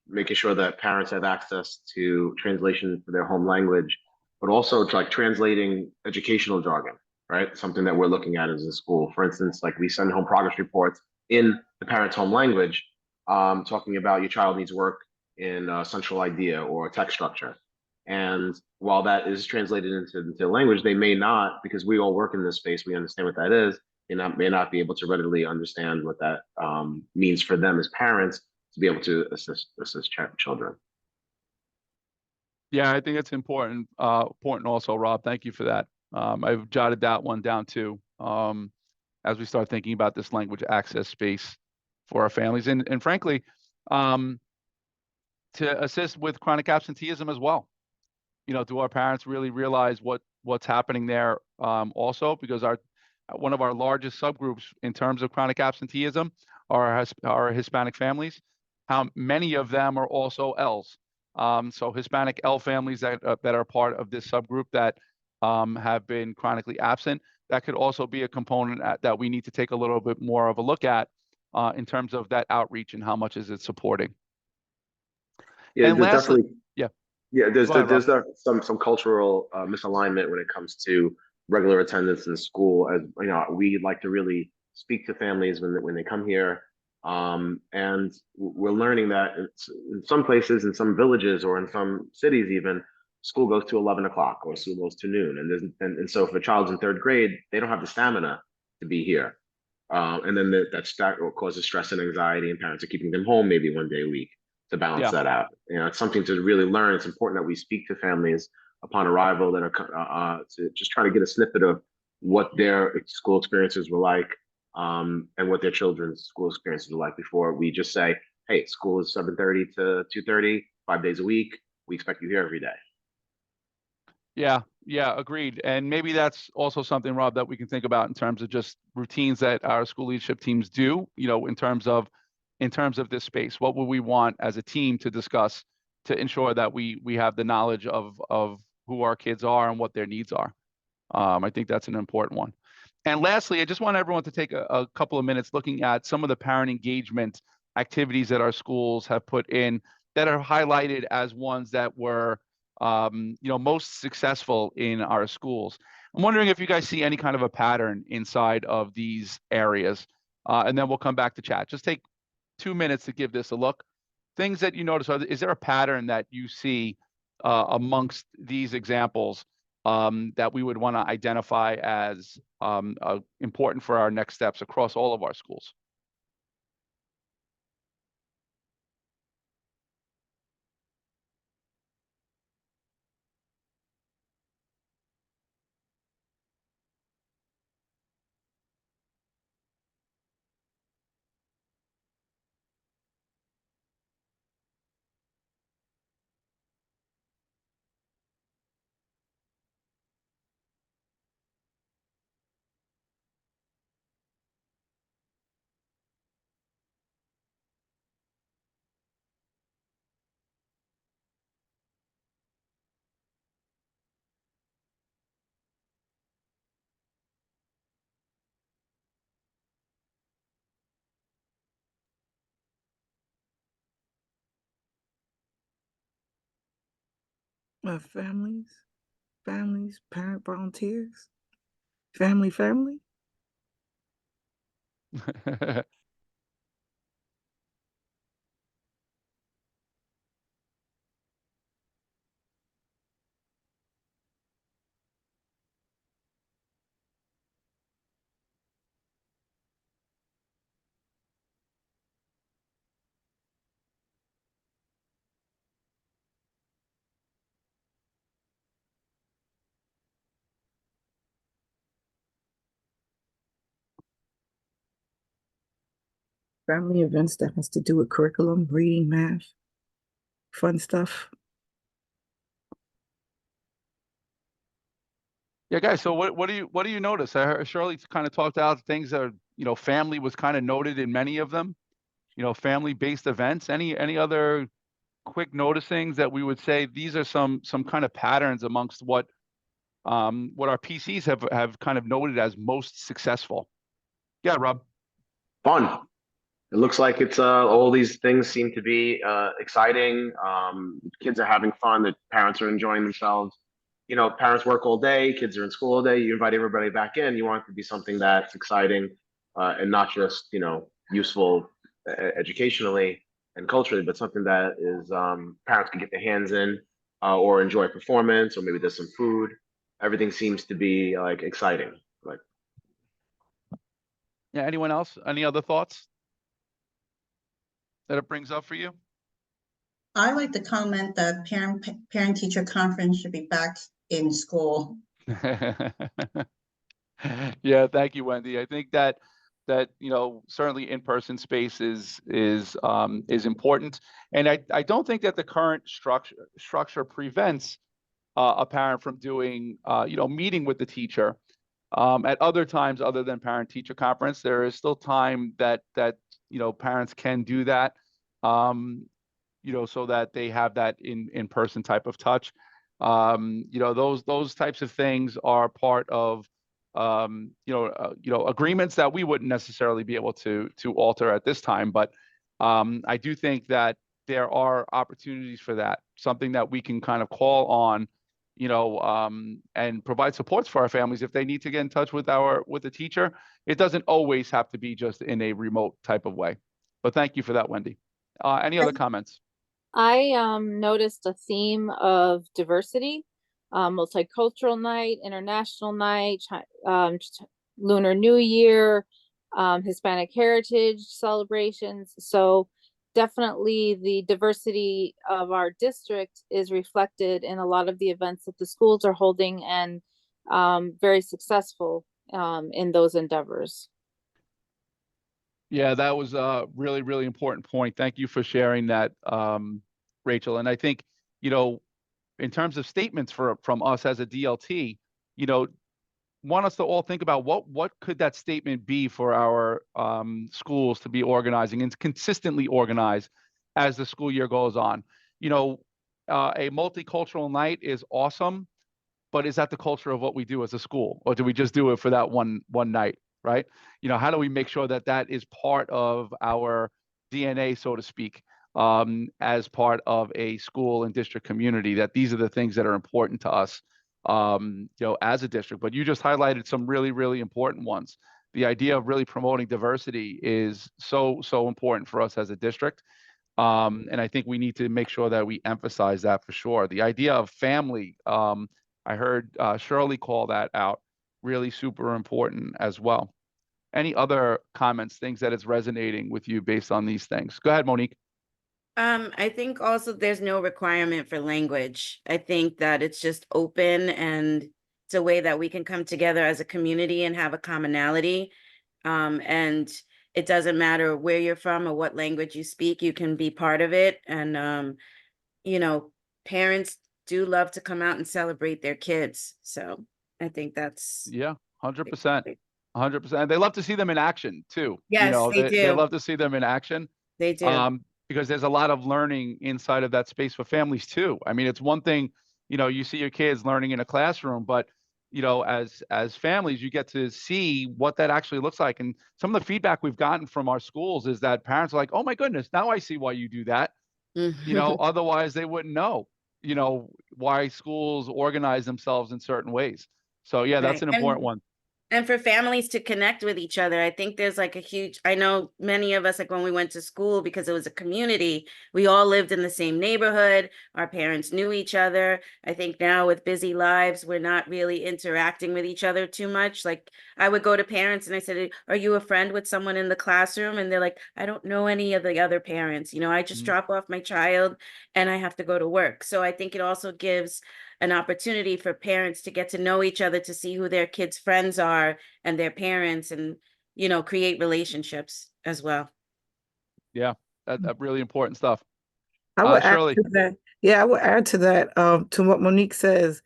making sure that parents have access to translation for their home language, but also to translating educational jargon, right? Something that we're looking at as a school. For instance, like we send home progress reports in the parent's home language, talking about your child needs work in central idea or text structure. And while that is translated into language, they may not, because we all work in this space, we understand what that is, may not be able to readily understand what that means for them as parents to be able to assist children. Yeah, I think it's important. Important also, Rob. Thank you for that. I've jotted that one down too. As we start thinking about this language access space for our families, and frankly, to assist with chronic absenteeism as well. You know, do our parents really realize what's happening there? Also, because one of our largest subgroups in terms of chronic absenteeism are our Hispanic families. How many of them are also Ls? So Hispanic L families that are part of this subgroup that have been chronically absent. That could also be a component that we need to take a little bit more of a look at in terms of that outreach and how much is it supporting. Yeah, And lastly, definitely. yeah. Yeah, there's Go ahead, some cultural misalignment when it comes to regular attendance in school. As you know, we like to really speak to families when they come here, and we're learning that in some places, in some villages, or in some cities, even school goes to 11 o'clock or school goes to noon, and so if a child's in third grade, they don't have the stamina to be here, and then that causes stress and anxiety, and parents are keeping them home maybe one day a week to balance that out. You know, it's something to really learn. It's important that we speak to families upon arrival that are to just try to get a snippet of what their school experiences were like, and what their children's school experiences were like before we just say, hey, school is 7:30 to 2:30, 5 days a week. We expect you here every day. Yeah, agreed. And maybe that's also something, Rob, that we can think about in terms of just routines that our school leadership teams do, you know, in terms of this space. What would we want as a team to discuss to ensure that we have the knowledge of who our kids are and what their needs are? I think that's an important one. And lastly, I just want everyone to take a couple of minutes looking at some of the parent engagement activities that our schools have put in that are highlighted as ones that were most successful in our schools. I'm wondering if you guys see any kind of a pattern inside of these areas, and then we'll come back to chat. Just take 2 minutes to give this a look. Things that you notice, is there a pattern that you see amongst these examples that we would want to identify as important for our next steps across all of our schools? Families, parent volunteers, family. Family events that has to do with curriculum, reading, math, fun stuff. Yeah, guys. So what do you notice? I heard Shirley kind of talked out things that are, family was kind of noted in many of them. Family-based events. Any other quick noticings that we would say these are some kind of patterns amongst what our PCs have kind of noted as most successful? Yeah, Rob. Fun. It looks like it's all these things seem to be exciting. Kids are having fun. The parents are enjoying themselves. you know, parents work all day, kids are in school all day, you invite everybody back in, you want it to be something that's exciting, and not just, you know, useful educationally and culturally, but something that is, parents can get their hands in, or enjoy performance, or maybe there's some food. Everything seems to be like exciting. Like, Yeah, anyone else? Any other thoughts that it brings up for you? I like to comment that parent-teacher conference should be back in school. Yeah, thank you, Wendy. I think that you know, certainly in-person space is important, and I don't think that the current structure prevents a parent from doing you know, meeting with the teacher at other times other than parent-teacher conference. There is still time that you know, parents can do that. You know, so that they have that in-person type of touch. You know, those types of things are part of you know, agreements that we wouldn't necessarily be able to alter at this time. But I do think that there are opportunities for that, something that we can kind of call on, you know, and provide supports for our families if they need to get in touch with the teacher. It doesn't always have to be just in a remote type of way. But thank you for that, Wendy. Any other comments? I noticed a theme of diversity, multicultural night, international night, Lunar New Year, Hispanic Heritage celebrations. So definitely the diversity of our district is reflected in a lot of the events that the schools are holding, and very successful in those endeavors. Yeah, that was a really, really important point. Thank you for sharing that, Rachel. And I think, you know, in terms of statements from us as a DLT, you know, want us to all think about what could that statement be for our schools to be organizing and consistently organize as the school year goes on. You know, a multicultural night is awesome, but is that the culture of what we do as a school, or do we just do it for that one night? Right? You know, how do we make sure that that is part of our DNA, so to speak, as part of a school and district community, that these are the things that are important to us, you know, as a district. But you just highlighted some really, really important ones. The idea of really promoting diversity is so important for us as a district. And I think we need to make sure that we emphasize that for sure. The idea of family, I heard Shirley call that out, really super important as well. Any other comments, things that is resonating with you based on these things? Go ahead, Monique. I think also there's no requirement for language. I think that it's just open, and it's a way that we can come together as a community and have a commonality. And it doesn't matter where you're from or what language you speak, you can be part of it. And you know, parents do love to come out and celebrate their kids. So I think that's, Yeah, 100%. 100%. They love to see them in action too. yes, You know, they they do. love to see them in action. They do. Because there's a lot of learning inside of that space for families too. I mean, it's one thing, you know, you see your kids learning in a classroom, but you know, as families, you get to see what that actually looks like. And some of the feedback we've gotten from our schools is that parents are like, "Oh my goodness, now I see why you do that." You know, otherwise they wouldn't know, you know, why schools organize themselves in certain ways. So yeah, that's Right. an important one. And for families to connect with each other. I think there's like a huge, I know many of us, like when we went to school, because it was a community, we all lived in the same neighborhood. Our parents knew each other. I think now with busy lives, we're not really interacting with each other too much. Like I would go to parents and I said, "Are you a friend with someone in the classroom?" And they're like, "I don't know any of the other parents. You know, I just drop off my child and I have to go to work." So I think it also gives an opportunity for parents to get to know each other, to see who their kids' friends are and their parents, and, you know, create relationships as well. Yeah, that really important stuff. I would add Shirley. to that. Yeah, I would add to that, to what Monique says.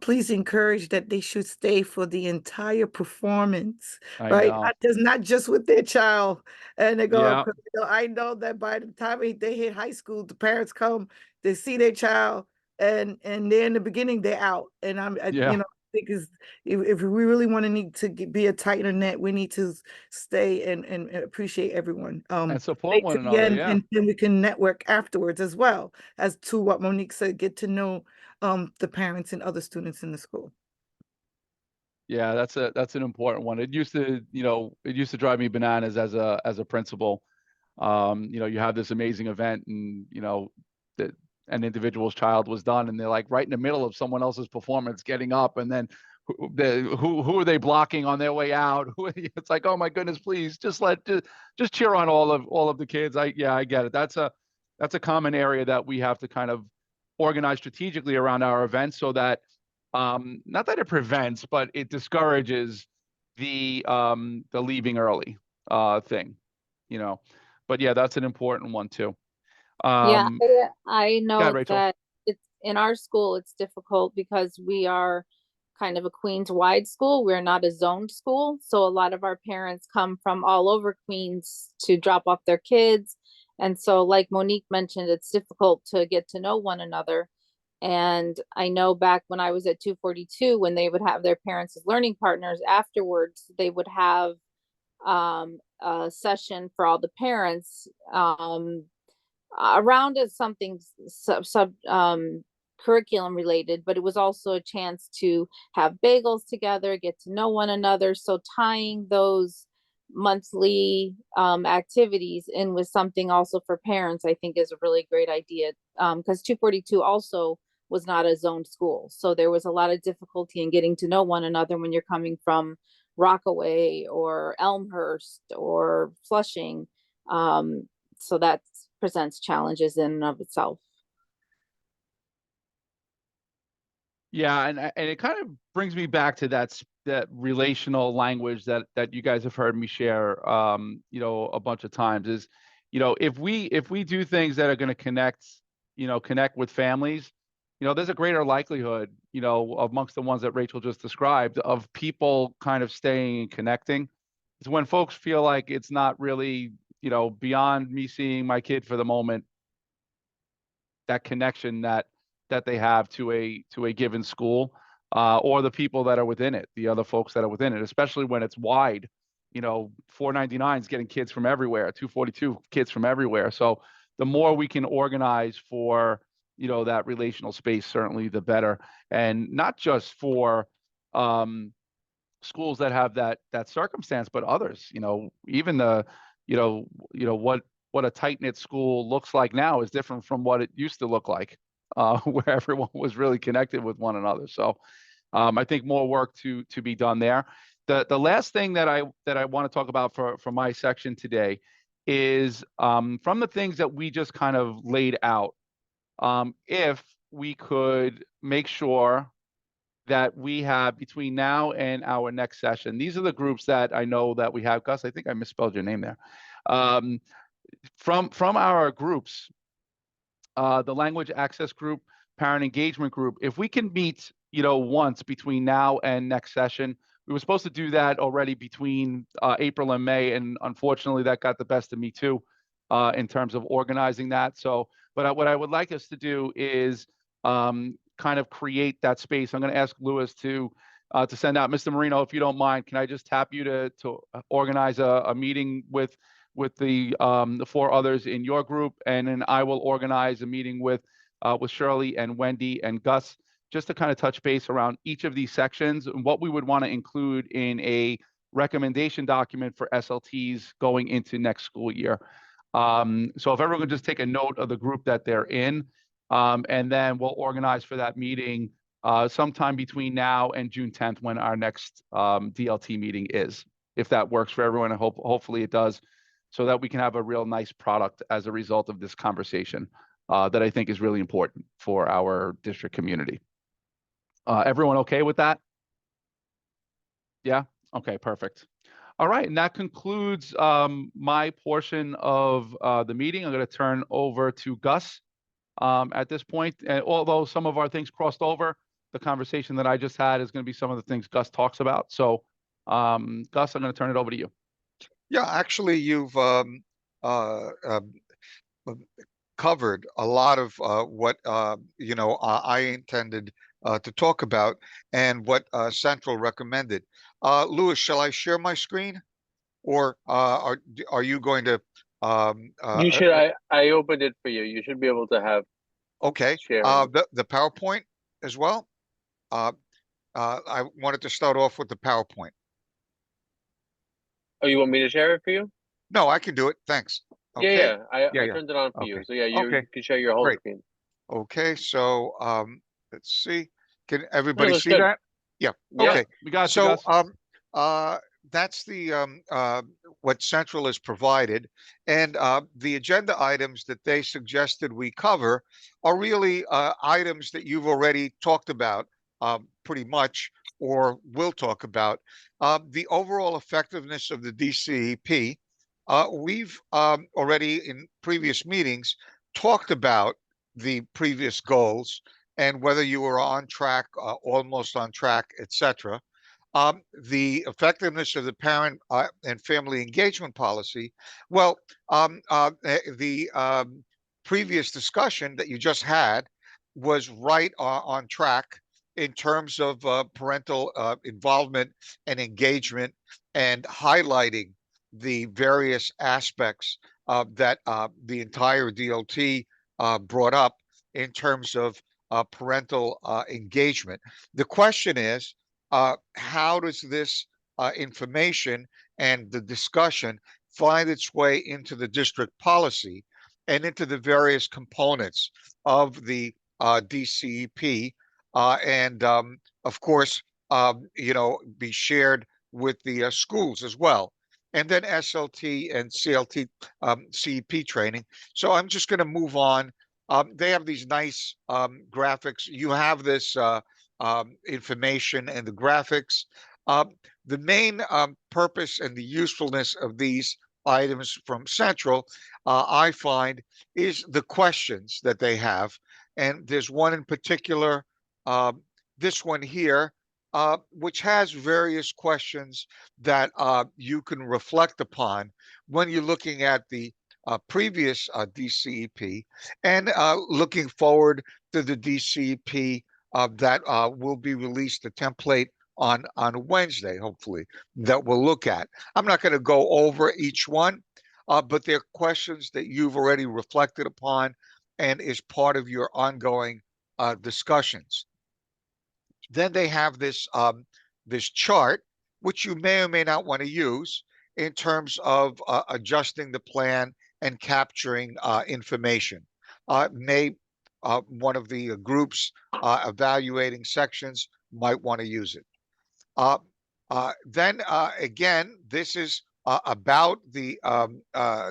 Please encourage that they should stay for the entire performance, I right? know. Not just with their child and they go up. Yeah. 'Cause, you know, I know that by the time they hit high school, the parents come, they see their child, and they're in the beginning, they're out. And Yeah. you know, think is if we really want to be a tighter net, we need to stay and appreciate everyone. And support Stay one to the another, end, yeah. and then we can network afterwards as well, as to what Monique said, get to know the parents and other students in the school. Yeah, that's an important one. It used to, it used to drive me bananas as a principal. You have this amazing event, and that an individual's child was done, and they're like right in the middle of someone else's performance, getting up, and then who are they blocking on their way out? It's like, oh my goodness, please just cheer on all of the kids. I get it. That's a common area that we have to kind of organize strategically around our events, so that not that it prevents, but it discourages the leaving early thing, you know. But yeah, that's an important one too. Yeah, Um, I go ahead, know Rachel. that it's in our school, it's difficult because we are kind of a Queens wide school. We're not a zoned school. So a lot of our parents come from all over Queens to drop off their kids. And so, like Monique mentioned, it's difficult to get to know one another. And I know back when I was at 242, when they would have their parents as learning partners, afterwards, they would have a session for all the parents around as something sub curriculum related, but it was also a chance to have bagels together, get to know one another. So tying those monthly activities in with something also for parents, I think is a really great idea. Because 242 also was not a zoned school. So there was a lot of difficulty in getting to know one another when you're coming from Rockaway or Elmhurst or Flushing. So that presents challenges in and of itself. Yeah, and it kind of brings me back to that relational language that you guys have heard me share, a bunch of times. Is, if we do things that are going to connect with families, there's a greater likelihood, amongst the ones that Rachel just described, of people kind of staying and connecting. It's when folks feel like it's not really, beyond me seeing my kid for the moment, that connection that they have to a given school, or the people that are within it, the other folks that are within it, especially when it's wide. 499 is getting kids from everywhere, 242 kids from everywhere. So the more we can organize for, that relational space, certainly the better. And not just for schools that have that circumstance, but others, even the, what a tight-knit school looks like now is different from what it used to look like, where everyone was really connected with one another. So I think more work to be done there. The last thing that I want to talk about for my section today is, from the things that we just kind of laid out, if we could make sure that we have between now and our next session. These are the groups that I know that we have. Gus, I think I misspelled your name there. From our groups, the language access group, parent engagement group, if we can meet, once between now and next session. We were supposed to do that already between April and May, and unfortunately that got the best of me too, in terms of organizing that. So, but what I would like us to do is kind of create that space. I'm going to ask Lewis to send out. Mr. Marino, if you don't mind, can I just tap you to organize a meeting with the 4 others in your group, and then I will organize a meeting with Shirley and Wendy and Gus, just to kind of touch base around each of these sections and what we would want to include in a recommendation document for SLTs going into next school year. So if everyone could just take a note of the group that they're in, and then we'll organize for that meeting sometime between now and June 10th, when our next DLT meeting is, if that works for everyone. And hopefully it does, so that we can have a real nice product as a result of this conversation that I think is really important for our district community. Everyone okay with that? Yeah? Okay, perfect. All right, and that concludes my portion of the meeting. I'm going to turn over to Gus at this point. And although some of our things crossed over, the conversation that I just had is going to be some of the things Gus talks about. So, Gus, I'm going to turn it over to you. Yeah, actually, you've covered a lot of what I intended to talk about and what Central recommended. Louis, shall I share my screen, or are you going to? You should. I opened it for you. You should be able to have Okay. sharing. The PowerPoint as well. I wanted to start off with the PowerPoint. Oh, you want me to share it for you? No, I can do it. Thanks. Yeah, Okay. yeah. I Yeah. turned it on for you. Okay. So yeah, you Okay. can share your whole Great. screen. Okay. So let's see. Can Yeah, everybody looks see good. that? Yeah. Yeah. Okay. We got you, So Gus. that's the what Central has provided, and the agenda items that they suggested we cover are really items that you've already talked about pretty much, or will talk about. The overall effectiveness of the DCEP. We've already in previous meetings talked about the previous goals and whether you were on track, almost on track, etc. The effectiveness of the parent and family engagement policy. Well, the previous discussion that you just had was right on track in terms of parental involvement and engagement, and highlighting the various aspects that the entire DLT brought up in terms of parental engagement. The question is, how does this information and the discussion find its way into the district policy and into the various components of the DCEP, and of course, be shared with the schools as well, and then SLT and CLT, CEP training. So I'm just going to move on. They have these nice graphics. You have this information and the graphics. The main purpose and the usefulness of these items from Central, I find, is the questions that they have. And there's one in particular, this one here, which has various questions that you can reflect upon when you're looking at the previous DCEP and looking forward to the DCEP that will be released, the template on Wednesday, hopefully, that we'll look at. I'm not going to go over each one, but they're questions that you've already reflected upon and is part of your ongoing discussions. Then they have this this chart, which you may or may not want to use in terms of adjusting the plan and capturing information. One of the groups evaluating sections might want to use it. Then again, this is about the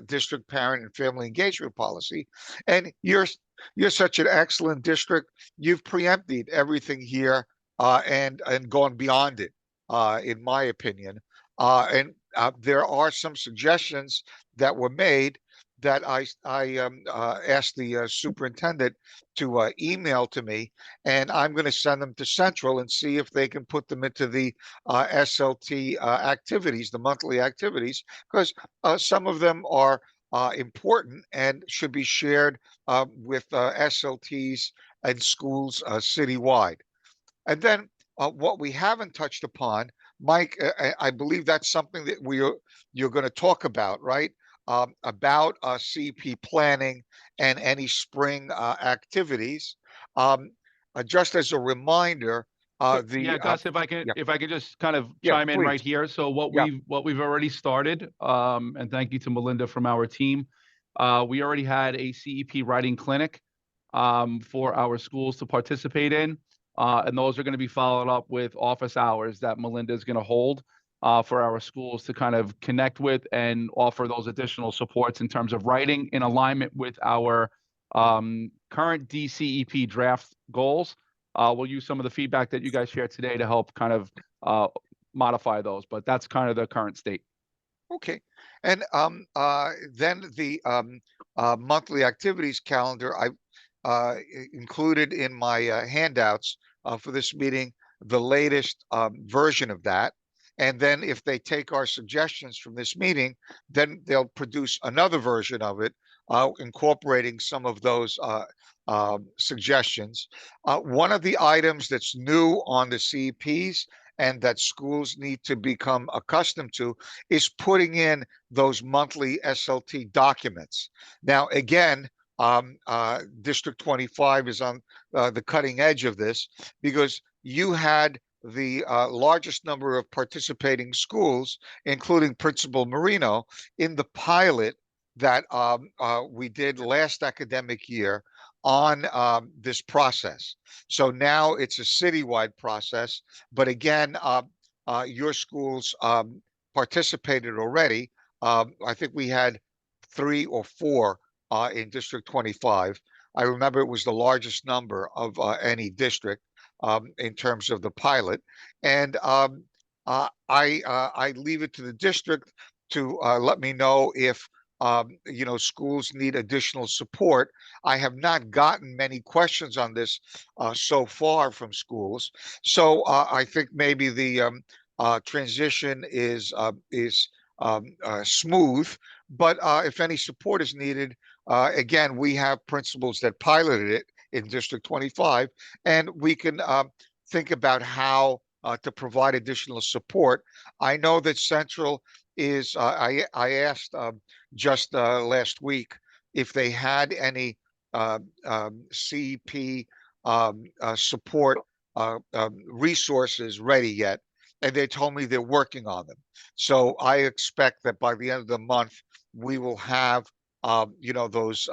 district parent and family engagement policy, and you're such an excellent district. You've preempted everything here and gone beyond it, in my opinion. And there are some suggestions that were made that I asked the superintendent to email to me, and I'm going to send them to Central and see if they can put them into the SLT activities, the monthly activities, because some of them are important and should be shared with SLTs and schools citywide. And then what we haven't touched upon, Mike, I believe that's something that you're going to talk about, right? About CP planning and any spring activities. Just as a reminder, Yeah, Gus, if I can just kind of chime in please. right here. So what we've already started, and thank you to Melinda from our team. We already had a CEP writing clinic for our schools to participate in. And those are going to be followed up with office hours that Melinda is going to hold for our schools to kind of connect with and offer those additional supports in terms of writing in alignment with our current DCEP draft goals. We'll use some of the feedback that you guys shared today to help kind of modify those, but that's kind of the current state. Okay. And then the monthly activities calendar, I included in my handouts for this meeting the latest version of that. And then if they take our suggestions from this meeting, then they'll produce another version of it, incorporating some of those suggestions. One of the items that's new on the CEPs and that schools need to become accustomed to is putting in those monthly SLT documents. Now, again, District 25 is on the cutting edge of this, because you had the largest number of participating schools, including Principal Marino, in the pilot that we did last academic year on this process. So now it's a citywide process, but again, your schools participated already. I think we had 3 or 4 in District 25. I remember it was the largest number of any district in terms of the pilot. And I leave it to the district to let me know if schools need additional support. I have not gotten many questions on this so far from schools, so I think maybe the transition is smooth. But if any support is needed, again, we have principals that piloted it in District 25, and we can think about how to provide additional support. I know that Central is, I asked just last week if they had any CEP support resources ready yet, and they told me they're working on them. So I expect that by the end of the month, we will have those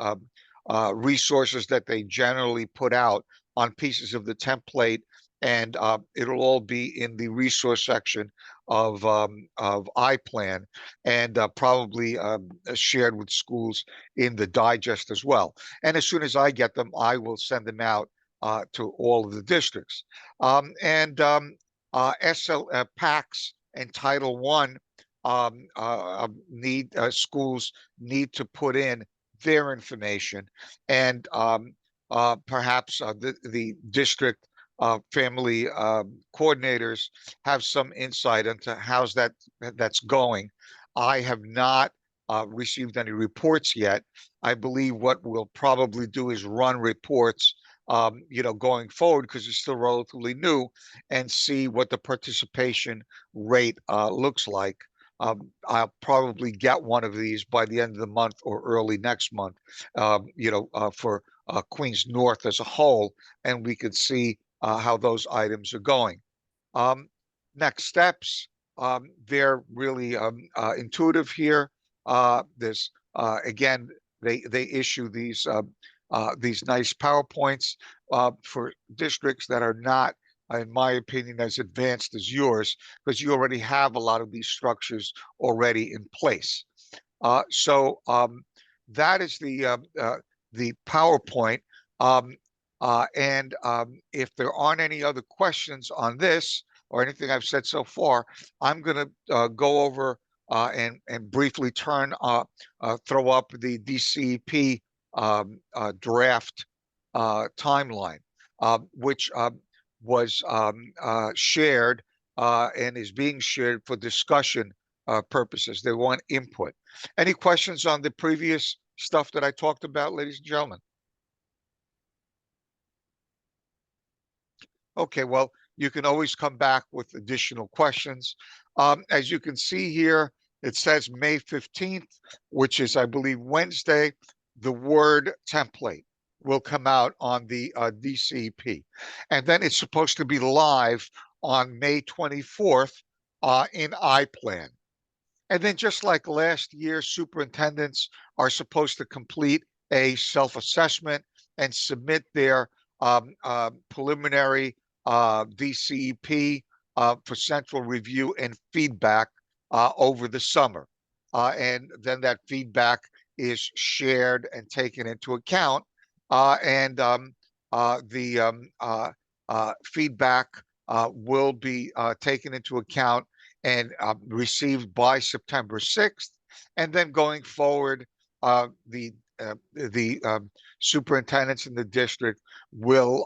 resources that they generally put out on pieces of the template, and it'll all be in the resource section of iPlan, and probably shared with schools in the digest as well. And as soon as I get them, I will send them out to all of the districts. PACS and Title I schools need to put in their information, and perhaps the district family coordinators have some insight into how's that's going. I have not received any reports yet. I believe what we'll probably do is run reports going forward, because it's still relatively new, and see what the participation rate looks like. I'll probably get one of these by the end of the month or early next month, for Queens North as a whole, and we could see how those items are going. Next steps, they're really intuitive here. There's again, they issue these nice PowerPoints for districts that are not, in my opinion, as advanced as yours, because you already have a lot of these structures already in place. So that is the PowerPoint. If there aren't any other questions on this or anything I've said so far, I'm going to go over and briefly throw up the DCEP draft timeline, which was shared and is being shared for discussion purposes. They want input. Any questions on the previous stuff that I talked about, ladies and gentlemen? Okay, well, you can always come back with additional questions. As you can see here, it says May 15th, which is, I believe, Wednesday. The word template will come out on the DCEP. And then it's supposed to be live on May 24th in iPlan. And then, just like last year, superintendents are supposed to complete a self-assessment and submit their preliminary DCEP for central review and feedback over the summer. And then that feedback is shared and taken into account. The feedback will be taken into account and received by September 6th. And then going forward, the superintendents in the district will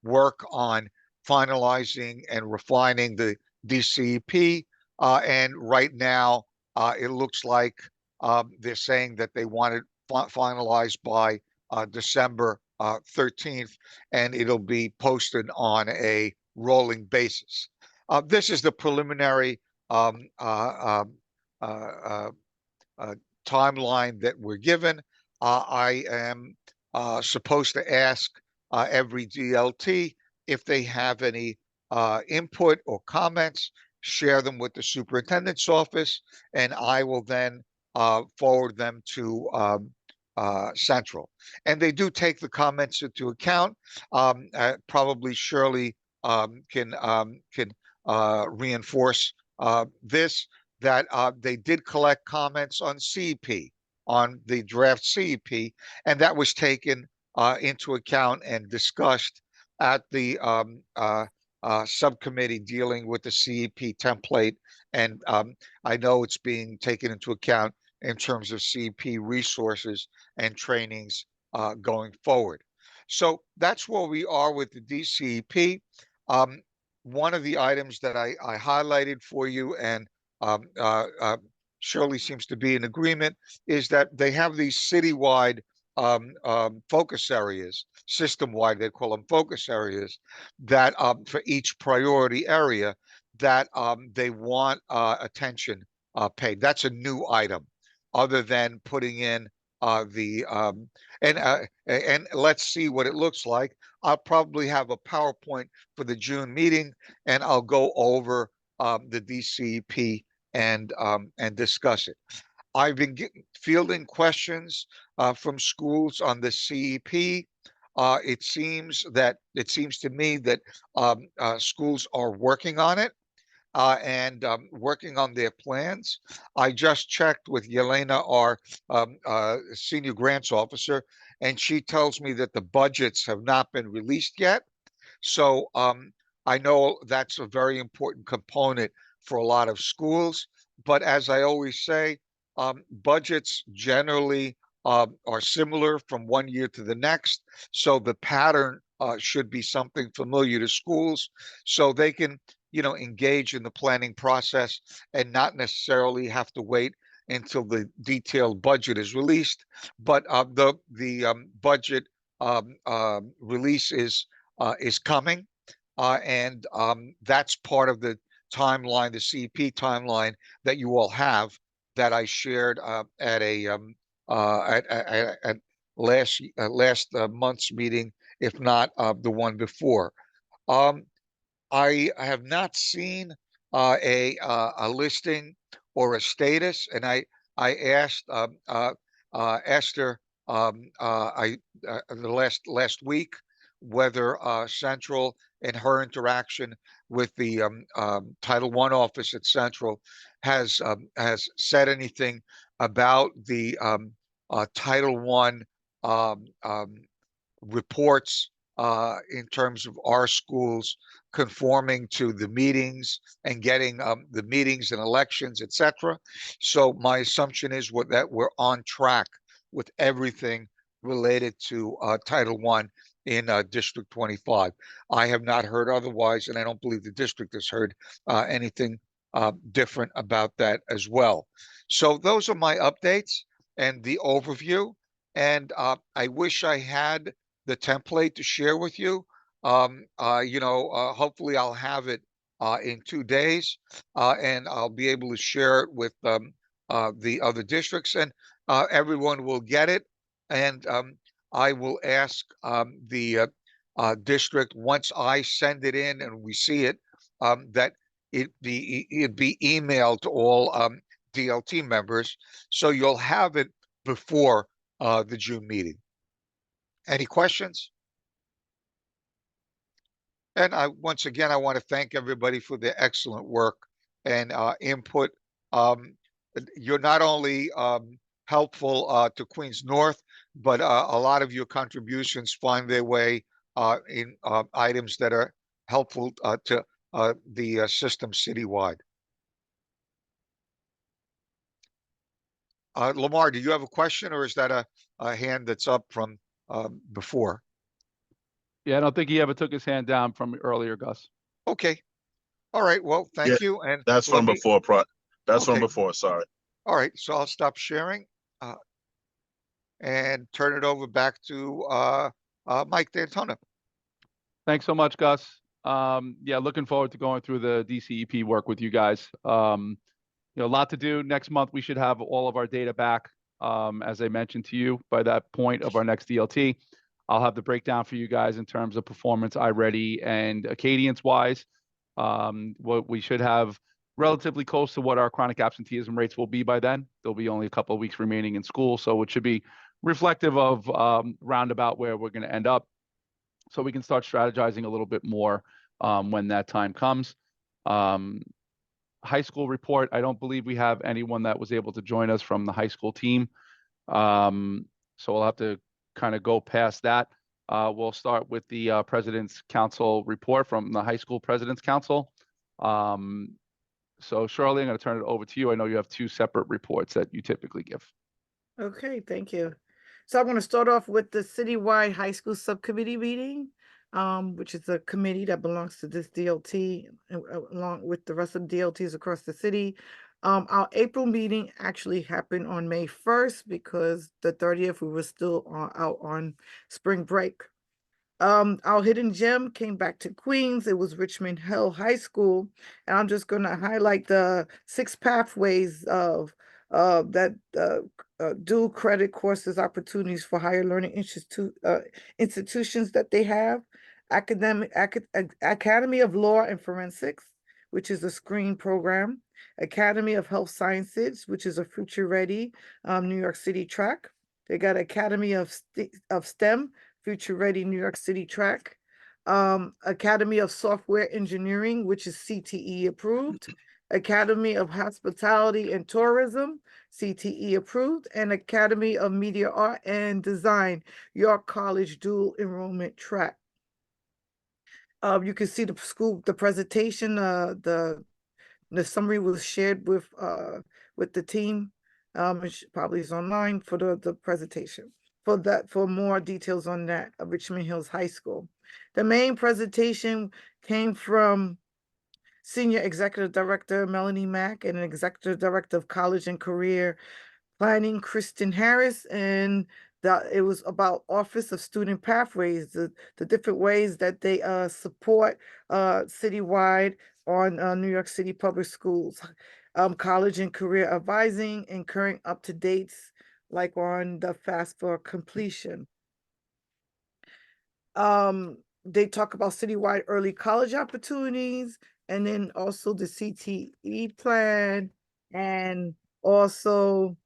work on finalizing and refining the DCEP And right now, it looks like they're saying that they want it finalized by December 13th, and it'll be posted on a rolling basis. This is the preliminary timeline that we're given. I am supposed to ask every DLT if they have any input or comments, share them with the superintendent's office, and I will then forward them to Central. And they do take the comments into account. Probably Shirley can reinforce this, that they did collect comments on CEP, on the draft CEP, and that was taken into account and discussed at the subcommittee dealing with the CEP template. And I know it's being taken into account in terms of CEP resources and trainings going forward. So that's where we are with the DCEP. One of the items that I highlighted for you, and Shirley seems to be in agreement, is that they have these citywide focus areas, system-wide, they call them focus areas, that for each priority area that they want attention paid. That's a new item, other than putting in and let's see what it looks like. I'll probably have a PowerPoint for the June meeting, and I'll go over the DCEP and discuss it. I've been fielding questions from schools on the CEP. It seems to me that schools are working on it and working on their plans. I just checked with Yelena, our senior grants officer, and she tells me that the budgets have not been released yet. So I know that's a very important component for a lot of schools. But as I always say, budgets generally are similar from one year to the next. So the pattern should be something familiar to schools, so they can, engage in the planning process and not necessarily have to wait until the detailed budget is released. But the budget release is coming, and that's part of the timeline, the CEP timeline that you all have, that I shared at last month's meeting, if not the one before. I have not seen a listing or a status, and I asked Esther the last week whether Central, in her interaction with the Title I office at Central, has said anything about the Title I reports in terms of our schools conforming to the meetings and getting the meetings and elections, etc. So my assumption is that we're on track with everything related to Title I in District 25. I have not heard otherwise, and I don't believe the district has heard anything different about that as well. So those are my updates and the overview. And I wish I had the template to share with you. Hopefully I'll have it in 2 days, and I'll be able to share it with the other districts, and everyone will get it. And I will ask the district, once I send it in and we see it, that it be emailed to all DLT members, so you'll have it before the June meeting. Any questions? And once again, I want to thank everybody for their excellent work and input. You're not only helpful to Queens North, but a lot of your contributions find their way in items that are helpful to the system citywide. Lamar, do you have a question, or is that a hand that's up from before? Yeah, I don't think he ever took his hand down from earlier, Gus. Okay. All right, well, Yeah, thank you, and That's let from me, before, that's from okay, before, sorry. all right, so I'll stop sharing, and turn it over back to, Mike D'Antona. Thanks so much, Gus. Yeah, looking forward to going through the DCEP work with you guys. A lot to do. Next month, we should have all of our data back. As I mentioned to you, by that point of our next DLT, I'll have the breakdown for you guys in terms of performance, iReady, and Acadience wise. What we should have relatively close to what our chronic absenteeism rates will be by then. There'll be only a couple of weeks remaining in school, so it should be reflective of roundabout where we're going to end up, so we can start strategizing a little bit more when that time comes. High school report, I don't believe we have anyone that was able to join us from the high school team. So we'll have to kind of go past that. We'll start with the President's Council report from the High School President's Council. So Shirley, I'm going to turn it over to you. I know you have two separate reports that you typically give. Okay, thank you. So I'm going to start off with the citywide high school subcommittee meeting, which is a committee that belongs to this DLT, along with the rest of the DLTs across the city. Our April meeting actually happened on May 1st because the 30th we were still out on spring break. Our hidden gem came back to Queens. It was Richmond Hill High School, and I'm just going to highlight the 6 pathways of that dual credit courses, opportunities for higher learning institutions that they have. Academy of Law and Forensics, which is a screen program. Academy of Health Sciences, which is a future ready New York City track. They got Academy of STEM, future ready New York City track. Academy of Software Engineering, which is CTE approved. Academy of Hospitality and Tourism, CTE approved, and Academy of Media Art and Design, York College dual enrollment track. You can see the presentation, the summary was shared with the team. It probably is online for the presentation. For more details on that, Richmond Hills High School. The main presentation came from Senior Executive Director Melanie Mack and Executive Director of College and Career Planning, Kristen Harris, and it was about Office of Student Pathways, the different ways that they support citywide on New York City public schools, college and career advising, and current up-to-dates like on the FAST for completion. They talk about citywide early college opportunities, and then also the CTE plan, and also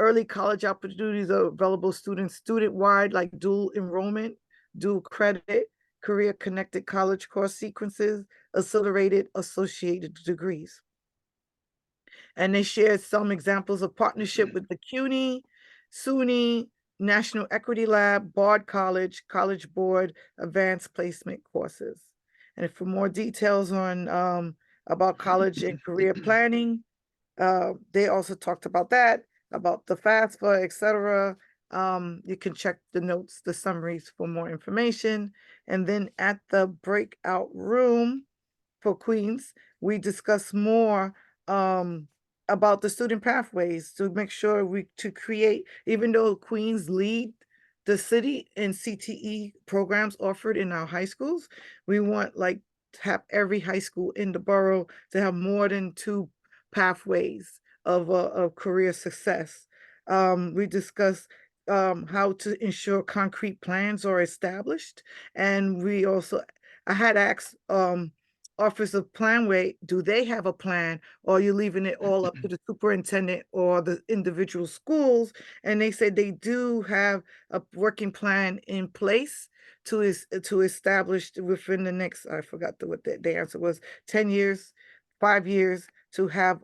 early college opportunities are available student-wide, like dual enrollment, dual credit, career-connected college course sequences, accelerated associated degrees. And they shared some examples of partnership with the CUNY, SUNY, National Equity Lab, Bard College, College Board, Advanced Placement courses. And for more details on about college and career planning, they also talked about that, about the FAFSA, etc. You can check the notes, the summaries for more information. And then at the breakout room for Queens, we discuss more about the student pathways to make sure to create, even though Queens lead the city in CTE programs offered in our high schools, we want to have every high school in the borough to have more than 2 pathways of career success. We discussed how to ensure concrete plans are established, and I had asked Office of Planway, do they have a plan, or are you leaving it all up to the superintendent or the individual schools? And they said they do have a working plan in place to establish within the next, I forgot what the answer was, 10 years, 5 years, to have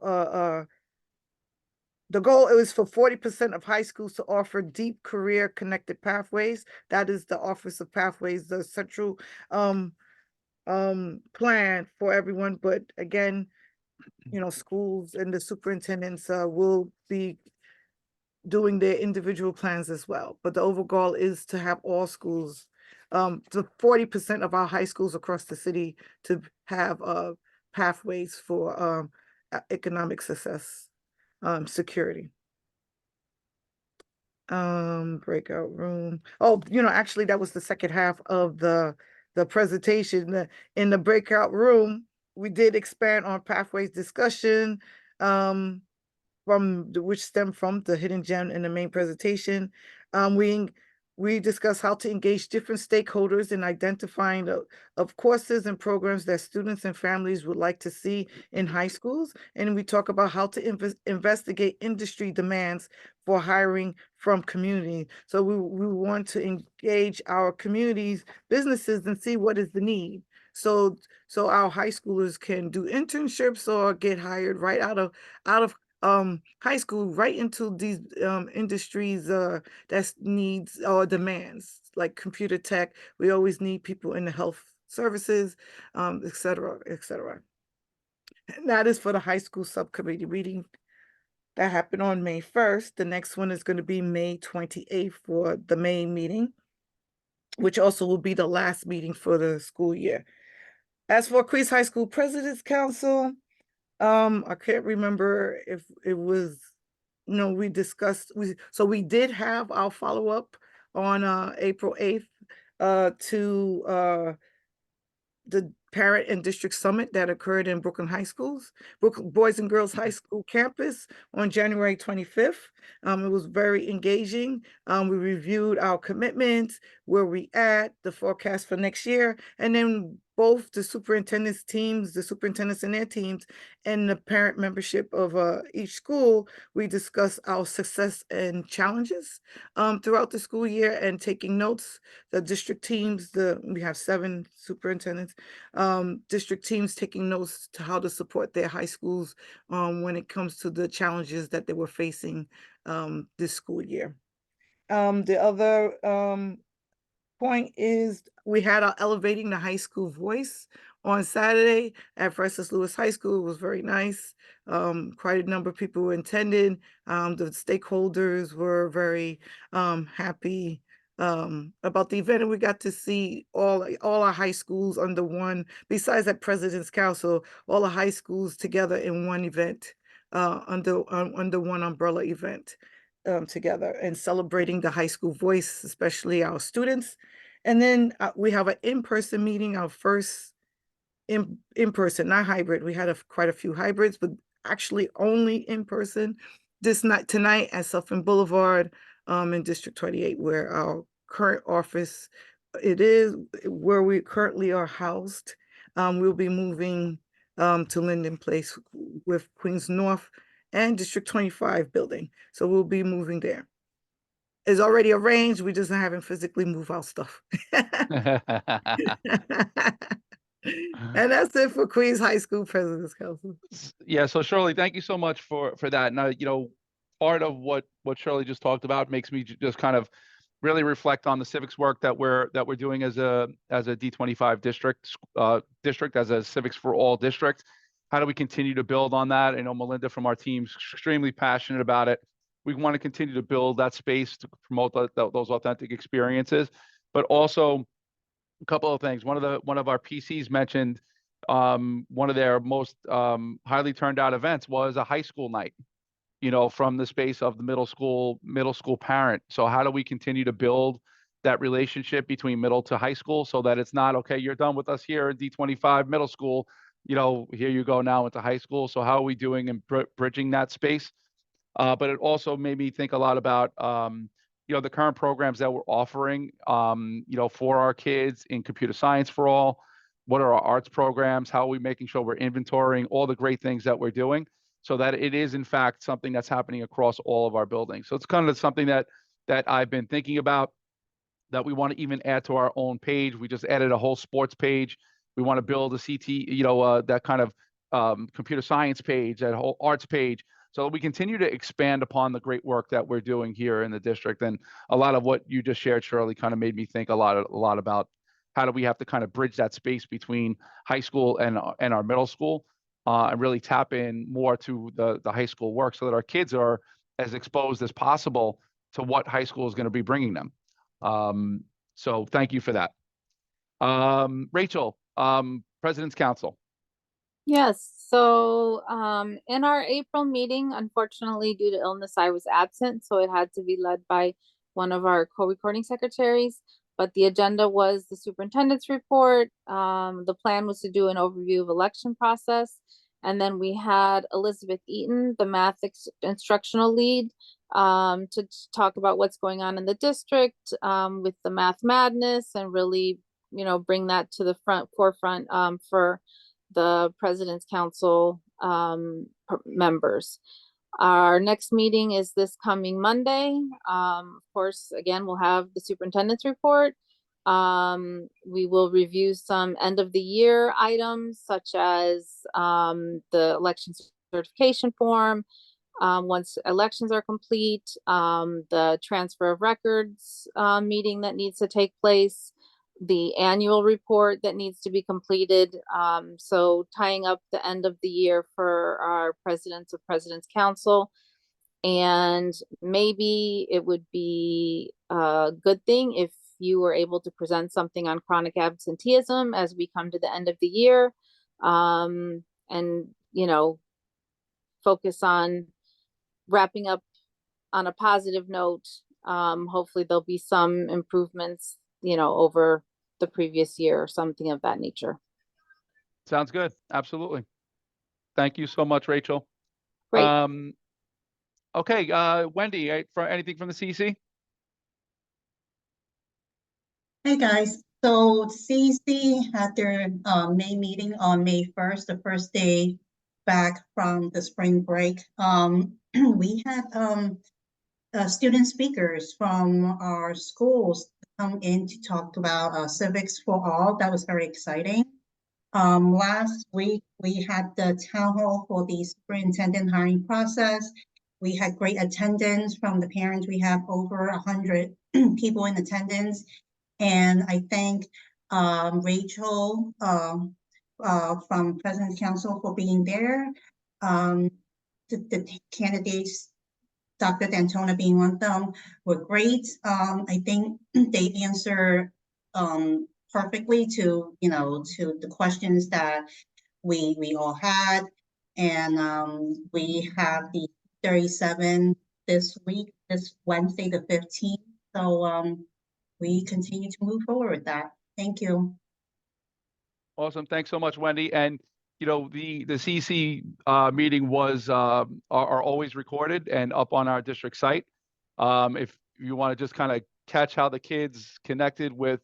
the goal is for 40% of high schools to offer deep career connected pathways. That is the Office of Pathways, the central plan for everyone. But again, schools and the superintendents will be doing their individual plans as well. But the overall goal is to have all schools, to 40% of our high schools across the city to have pathways for economic success, security. Breakout room. Oh, actually that was the second half of the presentation. In the breakout room, we did expand on pathways discussion, which stem from the hidden gem in the main presentation. We discuss how to engage different stakeholders in identifying of courses and programs that students and families would like to see in high schools. And we talk about how to investigate industry demands for hiring from community. So we want to engage our communities, businesses, and see what is the need. So our high schoolers can do internships or get hired right out of high school right into these industries that needs or demands, like computer tech. We always need people in the health services, et cetera, et cetera. And that is for the high school subcommittee meeting that happened on May 1st. The next one is going to be May 28th for the main meeting, which also will be the last meeting for the school year. As for Queens High School President's Council, I can't remember if it was, we discussed, we did have our follow-up on April 8th to the Parent and District Summit that occurred in Brooklyn High Schools, Brooklyn Boys and Girls High School campus on January 25th. It was very engaging. We reviewed our commitments, where we at, the forecast for next year, and then both the superintendents and their teams, and the parent membership of each school, we discuss our success and challenges throughout the school year and taking notes. The district teams, we have 7 superintendents, district teams taking notes to how to support their high schools when it comes to the challenges that they were facing this school year. The other point is we had our Elevating the High School Voice on Saturday at Francis Lewis High School. It was very nice. Quite a number of people were attending. The stakeholders were very happy about the event, and we got to see all our high schools under one, besides that President's Council, all the high schools together in one event, under one umbrella event. Together and celebrating the high school voice, especially our students. And then we have an in-person meeting, our first in-person, not hybrid. We had quite a few hybrids, but actually only in person tonight at Suffolk Boulevard in District 28, where our current office is, where we currently are housed. We'll be moving to Linden Place with Queens North and District 25 building. So we'll be moving there. It's already arranged. We just haven't physically moved our stuff. And that's it for Queens High School President's Council. Yeah, so Shirley, thank you so much for that. Now, part of what Shirley just talked about makes me just kind of really reflect on the civics work that we're doing as a D25 district, as a Civics for All district. How do we continue to build on that? I know Melinda from our team's extremely passionate about it. We want to continue to build that space to promote those authentic experiences, but also a couple of things. One of our PCs mentioned one of their most highly turned out events was a high school night, from the space of the middle school parent. So how do we continue to build that relationship between middle to high school, so that it's not, okay, you're done with us here at D25 middle school, here you go now into high school. So how are we doing in bridging that space? But it also made me think a lot about, the current programs that we're offering, for our kids in computer science for all. What are our arts programs? How are we making sure we're inventorying all the great things that we're doing, so that it is in fact something that's happening across all of our buildings? So it's kind of something that I've been thinking about, that we want to even add to our own page. We just added a whole sports page. We want to build a CT, that kind of computer science page, that whole arts page, so we continue to expand upon the great work that we're doing here in the district. And a lot of what you just shared, Shirley, kind of made me think a lot about how do we have to kind of bridge that space between high school and our middle school, and really tap in more to the high school work, so that our kids are as exposed as possible to what high school is going to be bringing them. So thank you for that. Rachel, President's Council. Yes, so in our April meeting, unfortunately, due to illness, I was absent, so it had to be led by one of our co-recording secretaries. But the agenda was the superintendent's report. The plan was to do an overview of election process. And then we had Elizabeth Eaton, the math instructional lead, to talk about what's going on in the district with the math madness and really, bring that to the forefront for the President's Council members. Our next meeting is this coming Monday. Of course, again, we'll have the superintendent's report. We will review some end of the year items such as the election certification form. Once elections are complete, the transfer of records meeting that needs to take place, the annual report that needs to be completed. So tying up the end of the year for our presidents of President's Council. And maybe it would be a good thing if you were able to present something on chronic absenteeism as we come to the end of the year. And, focus on wrapping up on a positive note. Hopefully there'll be some improvements, over the previous year or something of that nature. Sounds good. Absolutely. Thank you so much, Rachel. Great. Okay, Wendy, for anything from the CC? Hey guys, so CC had their May meeting on May 1st, the first day back from the spring break. We had student speakers from our schools come in to talk about civics for all. That was very exciting. Last week we had the town hall for the superintendent hiring process. We had great attendance from the parents. We have over 100 people in attendance. And I thank Rachel from President's Council for being there. The candidates, Dr. Dantona being one of them, were great. I think they answer perfectly to to the questions that we all had. And we have the 37 this week, this Wednesday the 15th. So we continue to move forward with that. Thank you. Awesome. Thanks so much, Wendy. And the CC meeting are always recorded and up on our district site. If you want to just kind of catch how the kids connected with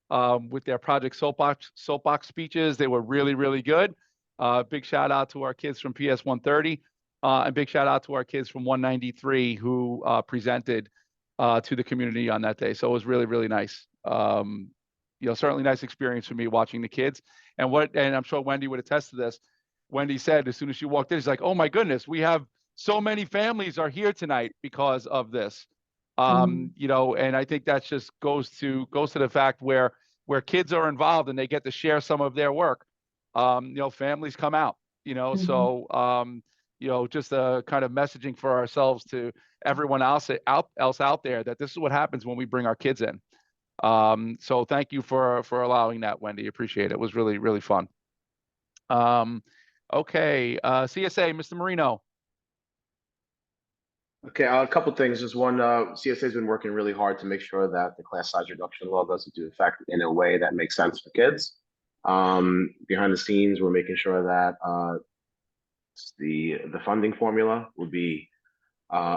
their Project Soapbox speeches, they were really, really good. Big shout out to our kids from PS 130, and big shout out to our kids from 193 who presented to the community on that day. So it was really, really nice. Certainly nice experience for me watching the kids. And I'm sure Wendy would attest to this. Wendy said as soon as she walked in, she's like, "Oh my goodness, we have so many families are here tonight because of this." And I think that just goes to the fact where kids are involved and they get to share some of their work. Families come out. So just a kind of messaging for ourselves to everyone else out there that this is what happens when we bring our kids in. So thank you for allowing that, Wendy. Appreciate it. It was really, really fun. Okay, CSA, Mr. Marino. Okay, a couple things. Just one, CSA has been working really hard to make sure that the class size reduction law goes into effect in a way that makes sense for kids. Behind the scenes, we're making sure that the funding formula will be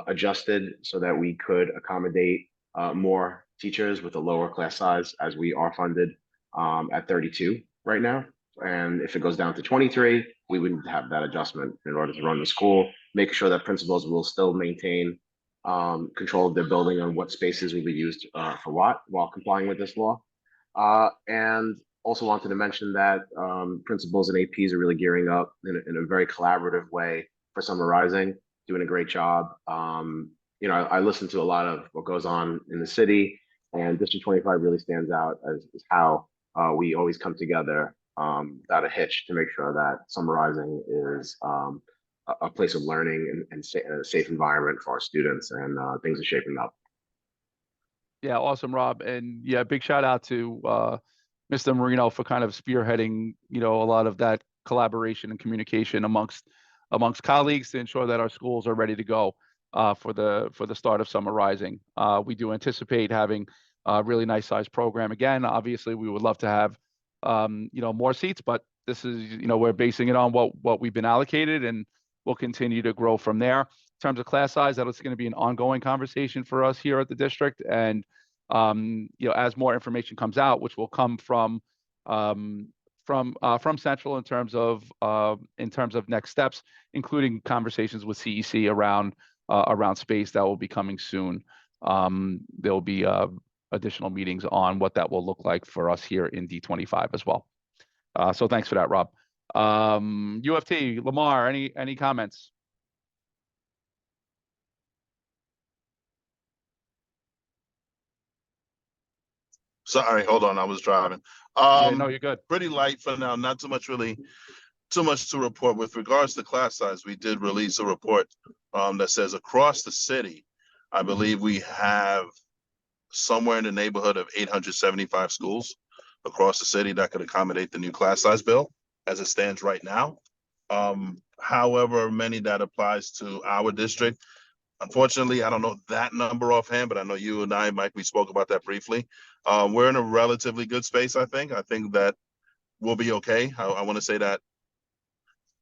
adjusted so that we could accommodate more teachers with a lower class size, as we are funded at 32 right now. And if it goes down to 23, we wouldn't have that adjustment in order to run the school, making sure that principals will still maintain control of their building on what spaces will be used for what while complying with this law. And also wanted to mention that principals and APs are really gearing up in a very collaborative way for summer rising, doing a great job. I listen to a lot of what goes on in the city, and District 25 really stands out as how we always come together without a hitch to make sure that summer rising is a place of learning and a safe environment for our students, and things are shaping up. Yeah, awesome, Rob. And yeah, big shout out to Mr. Marino for kind of spearheading, a lot of that collaboration and communication amongst colleagues to ensure that our schools are ready to go for the start of summer rising. We do anticipate having a really nice sized program again. Obviously, we would love to have more seats, but this is, we're basing it on what we've been allocated, and we'll continue to grow from there. In terms of class size, that is going to be an ongoing conversation for us here at the district. And, as more information comes out, which will come from Central in terms of next steps, including conversations with CEC around space that will be coming soon. There will be additional meetings on what that will look like for us here in D25 as well. So thanks for that, Rob. UFT, Lamar, any comments? Sorry, hold on, I was driving. No, you're good. Pretty light for now, not too much to report. With regards to class size, we did release a report that says across the city, I believe we have somewhere in the neighborhood of 875 schools across the city that could accommodate the new class size bill as it stands right now. However many that applies to our district, unfortunately, I don't know that number offhand, but I know you and I, Mike, we spoke about that briefly. We're in a relatively good space, I think. I think that we'll be okay. I want to say that,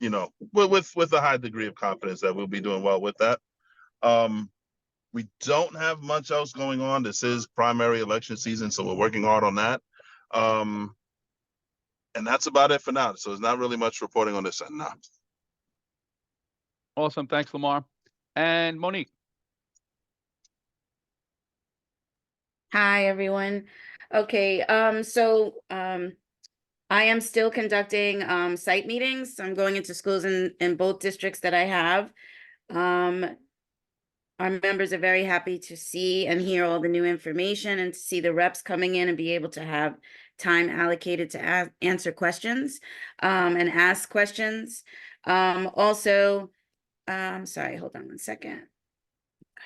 with a high degree of confidence that we'll be doing well with that. We don't have much else going on. This is primary election season, so we're working hard on that. And that's about it for now. So there's not really much reporting on this end now. Awesome. Thanks, Lamar. And Monique. Hi, everyone. Okay, I am still conducting site meetings. I'm going into schools in both districts that I have. Our members are very happy to see and hear all the new information and to see the reps coming in and be able to have time allocated to answer questions and ask questions. Sorry, hold on one second.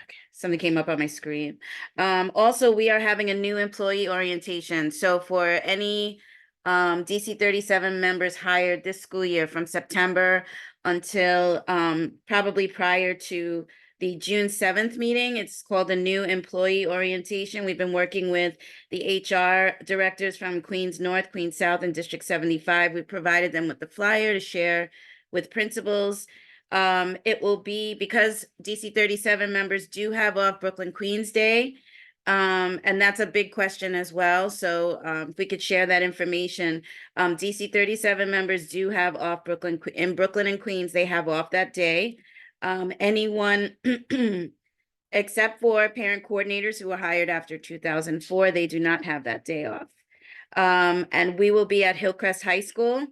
Okay, something came up on my screen. Also, we are having a new employee orientation. So for any DC 37 members hired this school year from September until probably prior to the June 7th meeting, it's called the new employee orientation. We've been working with the HR directors from Queens North, Queens South, and District 75. We provided them with the flyer to share with principals. It will be because DC 37 members do have off Brooklyn Queens Day. And that's a big question as well. So if we could share that information, DC 37 members do have off Brooklyn in Brooklyn and Queens. They have off that day. Anyone except for parent coordinators who were hired after 2004, they do not have that day off. And we will be at Hillcrest High School.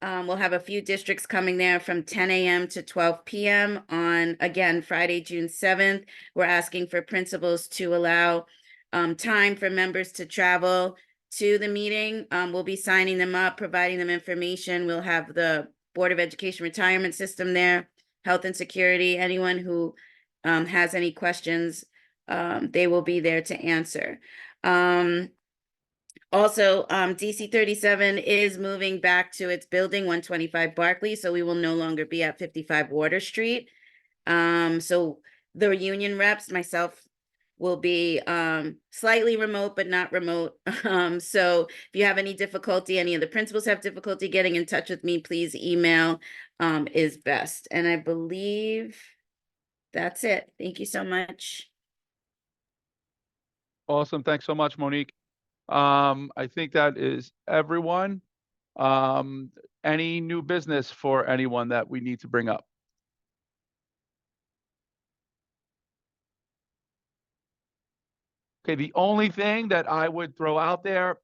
We'll have a few districts coming there from 10 a.m. to 12 p.m. on, again, Friday, June 7th. We're asking for principals to allow time for members to travel to the meeting. We'll be signing them up, providing them information. We'll have the Board of Education retirement system there, health and security. Anyone who has any questions, they will be there to answer. Also, DC 37 is moving back to its building, 125 Barclay, so we will no longer be at 55 Water Street. So the union reps, myself, will be slightly remote, but not remote. So if you have any difficulty, any of the principals have difficulty getting in touch with me, please email is best. And I believe that's it. Thank you so much. Awesome. Thanks so much, Monique. I think that is everyone. Any new business for anyone that we need to bring up? Okay, the only thing that I would throw out there,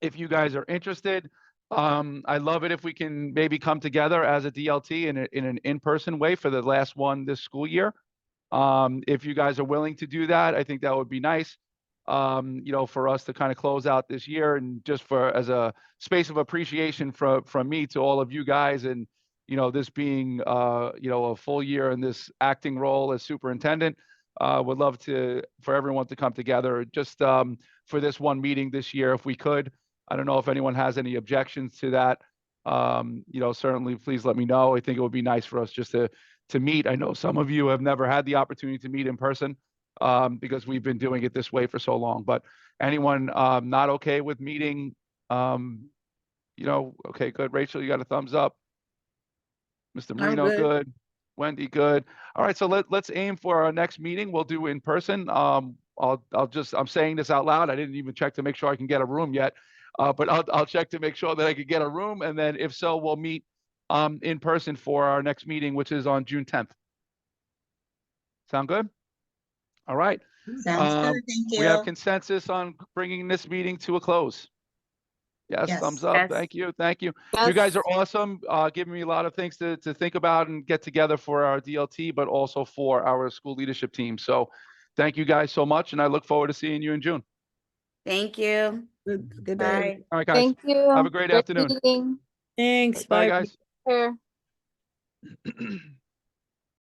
if you guys are interested, I'd love it if we can maybe come together as a DLT in an in-person way for the last one this school year. If you guys are willing to do that, I think that would be nice. For us to kind of close out this year and just as a space of appreciation from me to all of you guys, and this being a full year in this acting role as superintendent, would love for everyone to come together just for this one meeting this year if we could. I don't know if anyone has any objections to that. you know, certainly please let me know. I think it would be nice for us just to meet. I know some of you have never had the opportunity to meet in person because we've been doing it this way for so long. But anyone not okay with meeting, you know, okay, good. Rachel, you got a thumbs up. Mr. Marino, good. good. Wendy, good. All right, so let's aim for our next meeting. We'll do in person. I'm saying this out loud. I didn't even check to make sure I can get a room yet, but I'll check to make sure that I can get a room, and then if so, we'll meet in person for our next meeting, which is on June 10th. Sound good? All right. Sounds good, thank We have you. consensus on bringing this meeting to a close. Yes, Yes. thumbs up. Yes. Thank you. Thank you. You guys are awesome, giving me a lot of things to think about and get together for our DLT, but also for our school leadership team. So thank you guys so much, and I look forward to seeing you in June. Thank you. Good day. Bye. All right, guys. Thank you. Have a great afternoon. Meeting. Thanks. Bye, Bye. guys. Care.